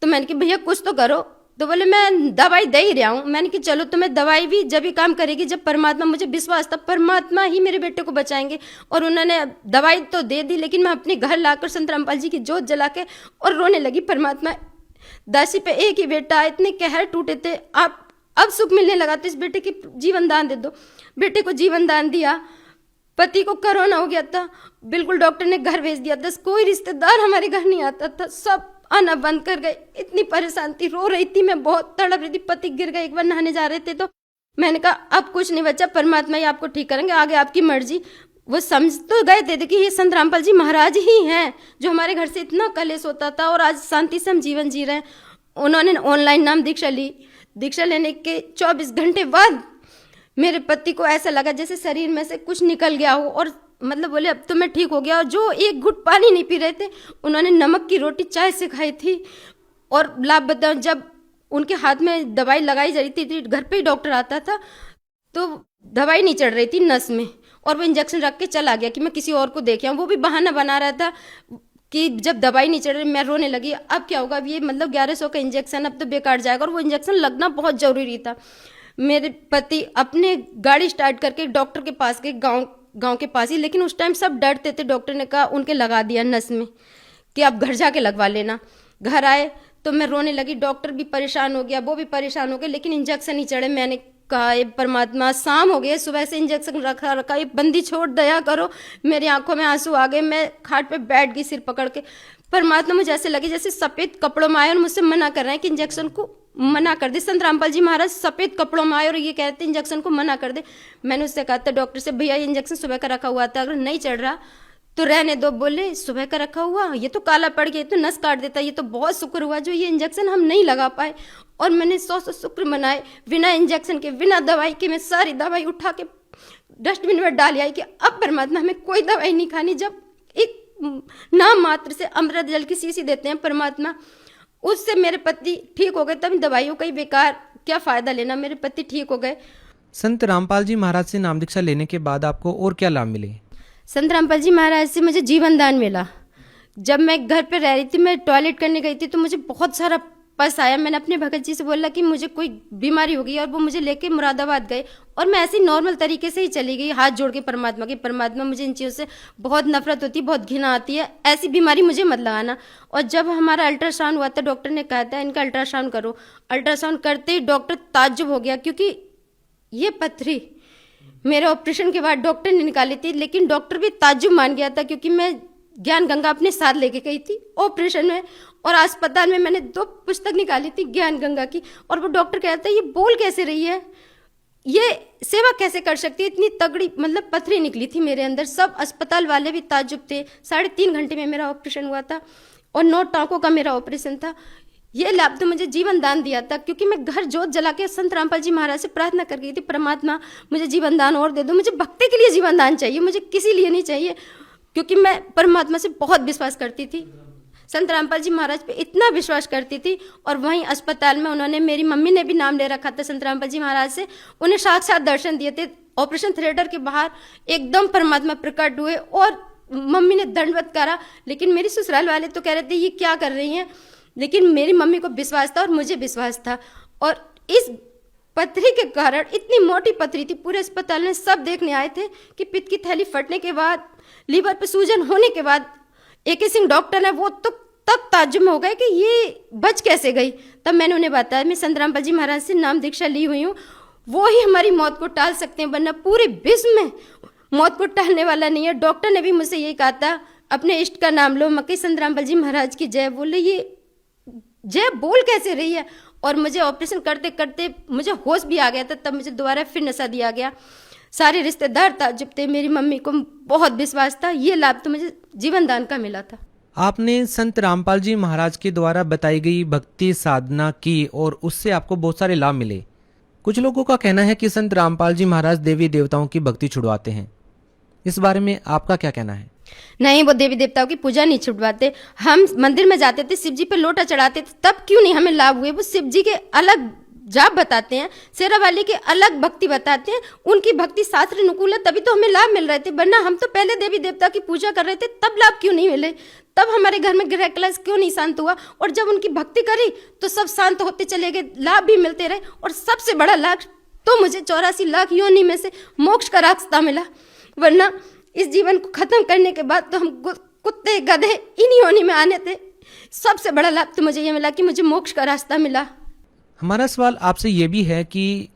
S6: तो मैंने कहा भैया कुछ तो करो। तो बोले मैं दवाई दे ही रहा हूँ। मैंने कहा चलो तुम्हें दवाई भी जब ही काम करेगी जब परमात्मा, मुझे विश्वास था परमात्मा ही मेरे बेटे को बचाएंगे। और उन्होंने दवाई तो दे दी, लेकिन मैं अपने घर लाकर संत रामपाल जी की जोत जला के और रोने लगी, परमात्मा दासी पे एक ही बेटा है, इतने कहर टूटे थे, आप अब सुख मिलने लगा तो इस बेटे की जीवन दान दे दो। बेटे को जीवन दान दिया। पति को कोरोना हो गया था, बिल्कुल डॉक्टर ने घर भेज दिया था, कोई रिश्तेदार हमारे घर नहीं आता था, सब आना बंद कर गए। इतनी परेशान थी, रो रही थी मैं, बहुत तड़प रही थी। पति गिर गए, एक बार नहाने जा रहे थे तो मैंने कहा अब कुछ नहीं बचा, परमात्मा ही आपको ठीक करेंगे, आगे आपकी मर्जी। वो समझ तो गए थे कि ये संत रामपाल जी महाराज ही हैं जो हमारे घर से इतना कलेश होता था और आज शांति से हम जीवन जी रहे हैं। उन्होंने ऑनलाइन नाम दीक्षा ली। दीक्षा लेने के 24 घंटे बाद मेरे पति को ऐसा लगा जैसे शरीर में से कुछ निकल गया हो, और मतलब बोले अब तो मैं ठीक हो गया। और जो एक घुट पानी नहीं पी रहे थे, उन्होंने नमक की रोटी चाय से खाई थी। और लाभ बताऊं, जब उनके हाथ में दवाई लगाई जा रही थी, घर पे ही डॉक्टर आता था, तो दवाई नहीं चढ़ रही थी नस में, और वो इंजेक्शन रख के चला गया कि मैं किसी और को देख आऊं। वो भी बहाना बना रहा था कि जब दवाई नहीं चढ़ रही। मैं रोने लगी, अब क्या होगा, अब ये मतलब 1100 का इंजेक्शन अब तो बेकार जाएगा, और वो इंजेक्शन लगना बहुत जरूरी था। मेरे पति अपने गाड़ी स्टार्ट करके डॉक्टर के पास गए, गांव के पास ही, लेकिन उस टाइम सब डरते थे। डॉक्टर ने कहा उनके लगा दिया नस में कि आप घर जाके लगवा लेना। घर आए तो मैं रोने लगी, डॉक्टर भी परेशान हो गया, वो भी परेशान हो गए, लेकिन इंजेक्शन नहीं चढ़े। मैंने कहा ये परमात्मा, शाम हो गई, सुबह से इंजेक्शन रखा, ये बंदी छोड़, दया करो। मेरी आंखों में आंसू आ गए, मैं खाट पे बैठ गई सिर पकड़ के। परमात्मा मुझे ऐसे लगे जैसे सफेद कपड़ों में आए और मुझसे मना कर रहे हैं कि इंजेक्शन को मना कर दे। संत रामपाल जी महाराज सफेद कपड़ों में आए और ये कहते इंजेक्शन को मना कर दे। मैंने उससे कहा था डॉक्टर से, भैया ये इंजेक्शन सुबह का रखा हुआ था, अगर नहीं चढ़ रहा तो रहने दो। बोले सुबह का रखा हुआ, ये तो काला पड़ गया, ये तो नस काट देता, ये तो बहुत शुक्र हुआ जो ये इंजेक्शन हम नहीं लगा पाए। और मैंने 100 शुक्र मनाए, बिना इंजेक्शन के, बिना दवाई के मैं सारी दवाई उठा के डस्टबिन में डाल आई कि अब परमात्मा हमें कोई दवाई नहीं खानी। जब एक नाम मात्र से अमृत जल की शीशी देते हैं परमात्मा, उससे मेरे पति ठीक हो गए। तब दवाइयों का ही बेकार क्या फायदा लेना, मेरे पति ठीक हो गए।
S5: संत रामपाल जी महाराज से नाम दीक्षा लेने के बाद आपको और क्या लाभ मिले?
S6: संत रामपाल जी महाराज से मुझे जीवन दान मिला। जब मैं घर पे रह रही थी, मैं टॉयलेट करने गई थी तो मुझे बहुत सारा पस आया। मैंने अपने भगत जी से बोला कि मुझे कोई बीमारी हो गई, और वो मुझे लेके मुरादाबाद गए। और मैं ऐसे नॉर्मल तरीके से ही चली गई, हाथ जोड़ के परमात्मा की, परमात्मा मुझे इन चीज़ों से बहुत नफरत होती है, बहुत घृणा आती है, ऐसी बीमारी मुझे मत लगाना। और जब हमारा अल्ट्रासाउंड हुआ था, डॉक्टर ने कहा था इनका अल्ट्रासाउंड करो। अल्ट्रासाउंड करते ही डॉक्टर ताज्जुब हो गया, क्योंकि ये पथरी मेरे ऑपरेशन के बाद डॉक्टर ने निकाली थी, लेकिन डॉक्टर भी ताज्जुब मान गया था, क्योंकि मैं ज्ञान गंगा अपने साथ लेके गई थी ऑपरेशन में, और अस्पताल में मैंने 2 पुस्तक निकाली थी ज्ञान गंगा की। और वो डॉक्टर कहता है ये बोल कैसे रही है, ये सेवा कैसे कर सकती है, इतनी तगड़ी मतलब पथरी निकली थी मेरे अंदर। सब अस्पताल वाले भी ताज्जुब थे। 3.5 घंटे में मेरा ऑपरेशन हुआ था, और 9 टाँकों का मेरा ऑपरेशन था। ये लाभ तो मुझे जीवन दान दिया था, क्योंकि मैं घर जोत जला के संत रामपाल जी महाराज से प्रार्थना कर गई थी, परमात्मा मुझे जीवन दान और दे दो। मुझे भक्ति के लिए जीवन दान चाहिए, मुझे किसी लिए नहीं चाहिए, क्योंकि मैं परमात्मा से बहुत विश्वास करती थी, संत रामपाल जी महाराज पे इतना विश्वास करती थी। और वहीं अस्पताल में उन्होंने, मेरी मम्मी ने भी नाम ले रखा था संत रामपाल जी महाराज से, उन्हें साक्षात दर्शन दिए थे। ऑपरेशन थिएटर के बाहर एकदम परमात्मा प्रकट हुए और मम्मी ने दंडवत करा। लेकिन मेरी ससुराल वाले तो कह रहे थे ये क्या कर रही हैं, लेकिन मेरी मम्मी को विश्वास था और मुझे विश्वास था। और इस पथरी के कारण, इतनी मोटी पथरी थी, पूरे अस्पताल में सब देखने आए थे कि पित्त की थैली फटने के बाद, लीवर पे सूजन होने के बाद, AK सिंह डॉक्टर है, वो तो तब ताज्जुब में हो गए कि ये बच कैसे गई। तब मैंने उन्हें बताया मैं संत रामपाल जी महाराज से नाम दीक्षा ली हुई हूँ, वो ही हमारी मौत को टाल सकते हैं, वरना पूरे विश्व में मौत को टालने वाला नहीं है। डॉक्टर ने भी मुझसे यही कहा था, अपने इष्ट का नाम लो, मक्की संत रामपाल जी महाराज की जय। बोले ये जय बोल कैसे रही है। और मुझे ऑपरेशन करते करते मुझे होश भी आ गया था, तब मुझे दोबारा फिर नशा दिया गया। सारे रिश्तेदार ताज्जुब थे, मेरी मम्मी को बहुत विश्वास था। ये लाभ तो मुझे जीवन दान का मिला था।
S5: आपने संत रामपाल जी महाराज के द्वारा बताई गई भक्ति साधना की और उससे आपको बहुत सारे लाभ मिले। कुछ लोगों का कहना है कि संत रामपाल जी महाराज देवी देवताओं की भक्ति छुड़वाते हैं, इस बारे में आपका क्या कहना है?
S6: नहीं, वो देवी देवताओं की पूजा नहीं छुड़वाते। हम मंदिर में जाते थे, शिव जी पे लोटा चढ़ाते थे, तब क्यों नहीं हमें लाभ हुए। वो शिव जी के अलग जाप बताते हैं, शेरावाली की अलग भक्ति बताते हैं, उनकी भक्ति शास्त्र अनुकूल है, तभी तो हमें लाभ मिल रहे थे, वरना हम तो पहले देवी देवता की पूजा कर रहे थे, तब लाभ क्यों नहीं मिले, तब हमारे घर में ग्रह क्लेश क्यों नहीं शांत हुआ। और जब उनकी भक्ति करी तो सब शांत होते चले गए, लाभ भी मिलते रहे। और सबसे बड़ा लाभ तो मुझे 84 लाख योनि में से मोक्ष का रास्ता मिला, वरना इस जीवन को खत्म करने के बाद तो हम कुत्ते गधे इन्हीं योनि में आने थे। सबसे बड़ा लाभ तो मुझे ये मिला कि मुझे मोक्ष का रास्ता मिला।
S5: हमारा सवाल आपसे ये भी है कि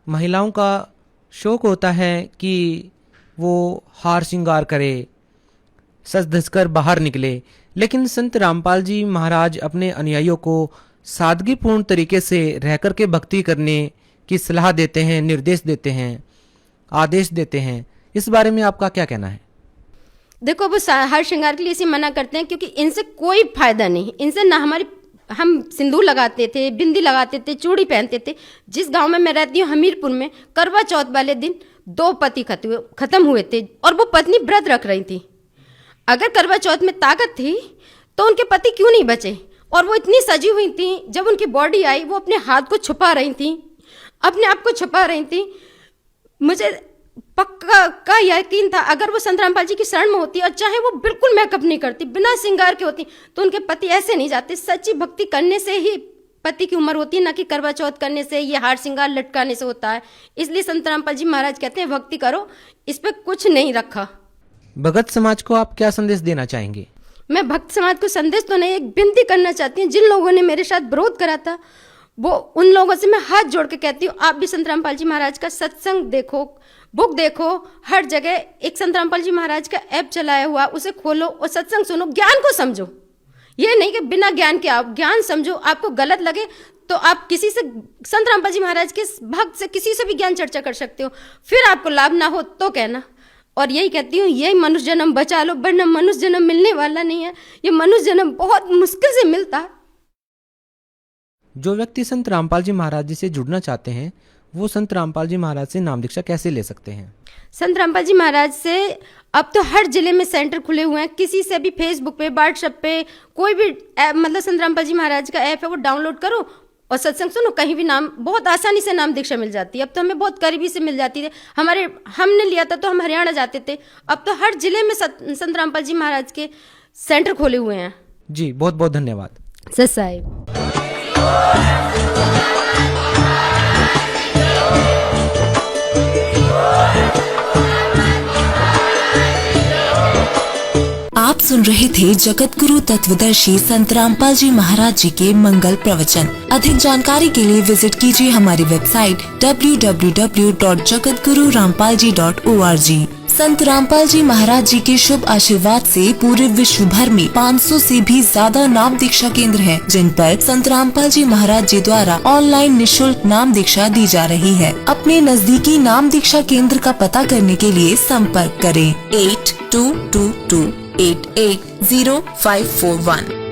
S5: महिलाओं का शौक होता है कि वो हार श्रृंगार करे, सज धज कर बाहर निकले, लेकिन संत रामपाल जी महाराज अपने अनुयायियों को सादगीपूर्ण तरीके से रह कर के भक्ति करने की सलाह देते हैं, निर्देश देते हैं, आदेश देते हैं। इस बारे में आपका क्या कहना है?
S6: देखो, वो हार श्रृंगार के लिए इसे मना करते हैं क्योंकि इनसे कोई फायदा नहीं। इनसे ना हम सिंदूर लगाते थे, बिंदी लगाते थे, चूड़ी पहनते थे। जिस गांव में मैं रहती हूँ हमीरपुर में, करवा चौथ वाले दिन 2 पति खत्म हुए थे और वो पत्नी व्रत रख रही थी। अगर करवा चौथ में ताकत थी तो उनके पति क्यों नहीं बचे? और वो इतनी सजी हुई थी, जब उनकी बॉडी आई वो अपने हाथ को छुपा रही थी, अपने आप को छुपा रही थी। मुझे पक्का का यकीन था अगर वो संत रामपाल जी की शरण में होती और चाहे वो बिल्कुल मेकअप नहीं करती, बिना श्रृंगार के होती, तो उनके पति ऐसे नहीं जाते। सच्ची भक्ति करने से ही पति की उम्र होती है, ना कि करवा चौथ करने से, ये हार श्रृंगार लटकाने से होता है। इसलिए संत रामपाल जी महाराज कहते हैं भक्ति करो, इस पर कुछ नहीं रखा।
S5: भगत समाज को आप क्या संदेश देना चाहेंगे?
S6: मैं भक्त समाज को संदेश तो नहीं, एक विनती करना चाहती हूँ। जिन लोगों ने मेरे साथ विरोध करा था, वो उन लोगों से मैं हाथ जोड़ के कहती हूँ, आप भी संत रामपाल जी महाराज का सत्संग देखो, बुक देखो, हर जगह एक संत रामपाल जी महाराज का ऐप चलाया हुआ, उसे खोलो और सत्संग सुनो, ज्ञान को समझो। ये नहीं कि बिना ज्ञान के आप ज्ञान समझो। आपको गलत लगे तो आप किसी से, संत रामपाल जी महाराज के भक्त से, किसी से भी ज्ञान चर्चा कर सकते हो। फिर आपको लाभ ना हो तो कहना। और यही कहती हूँ, यही मनुष्य जन्म बचा लो, वरना मनुष्य जन्म मिलने वाला नहीं है। ये मनुष्य जन्म बहुत मुश्किल से मिलता है।
S5: जो व्यक्ति संत रामपाल जी महाराज जी से जुड़ना चाहते हैं, वो संत रामपाल जी महाराज से नाम दीक्षा कैसे ले सकते हैं?
S6: संत रामपाल जी महाराज से अब तो हर जिले में सेंटर खुले हुए हैं। किसी से भी फेसबुक पे, व्हाट्सएप पे, कोई भी मतलब संत रामपाल जी महाराज का ऐप है, वो डाउनलोड करो और सत्संग सुनो। कहीं भी नाम, बहुत आसानी से नाम दीक्षा मिल जाती है। अब तो हमें बहुत करीबी से मिल जाती है। हमने लिया था तो हम हरियाणा जाते थे, अब तो हर जिले में संत रामपाल जी महाराज के सेंटर खोले हुए हैं।
S5: जी, बहुत बहुत धन्यवाद।
S6: सत साहिब।
S7: आप सुन रहे थे जगत गुरु तत्वदर्शी संत रामपाल जी महाराज जी के मंगल प्रवचन। अधिक जानकारी के लिए विजिट कीजिए हमारी वेबसाइट www.jagatgururampalji.org। संत रामपाल जी महाराज जी के शुभ आशीर्वाद से पूरे विश्व भर में 500 से भी ज्यादा नाम दीक्षा केंद्र हैं, जिन पर संत रामपाल जी महाराज जी द्वारा ऑनलाइन निशुल्क नाम दीक्षा दी जा रही है। अपने नजदीकी नाम दीक्षा केंद्र का पता करने के लिए संपर्क करें 8222880541।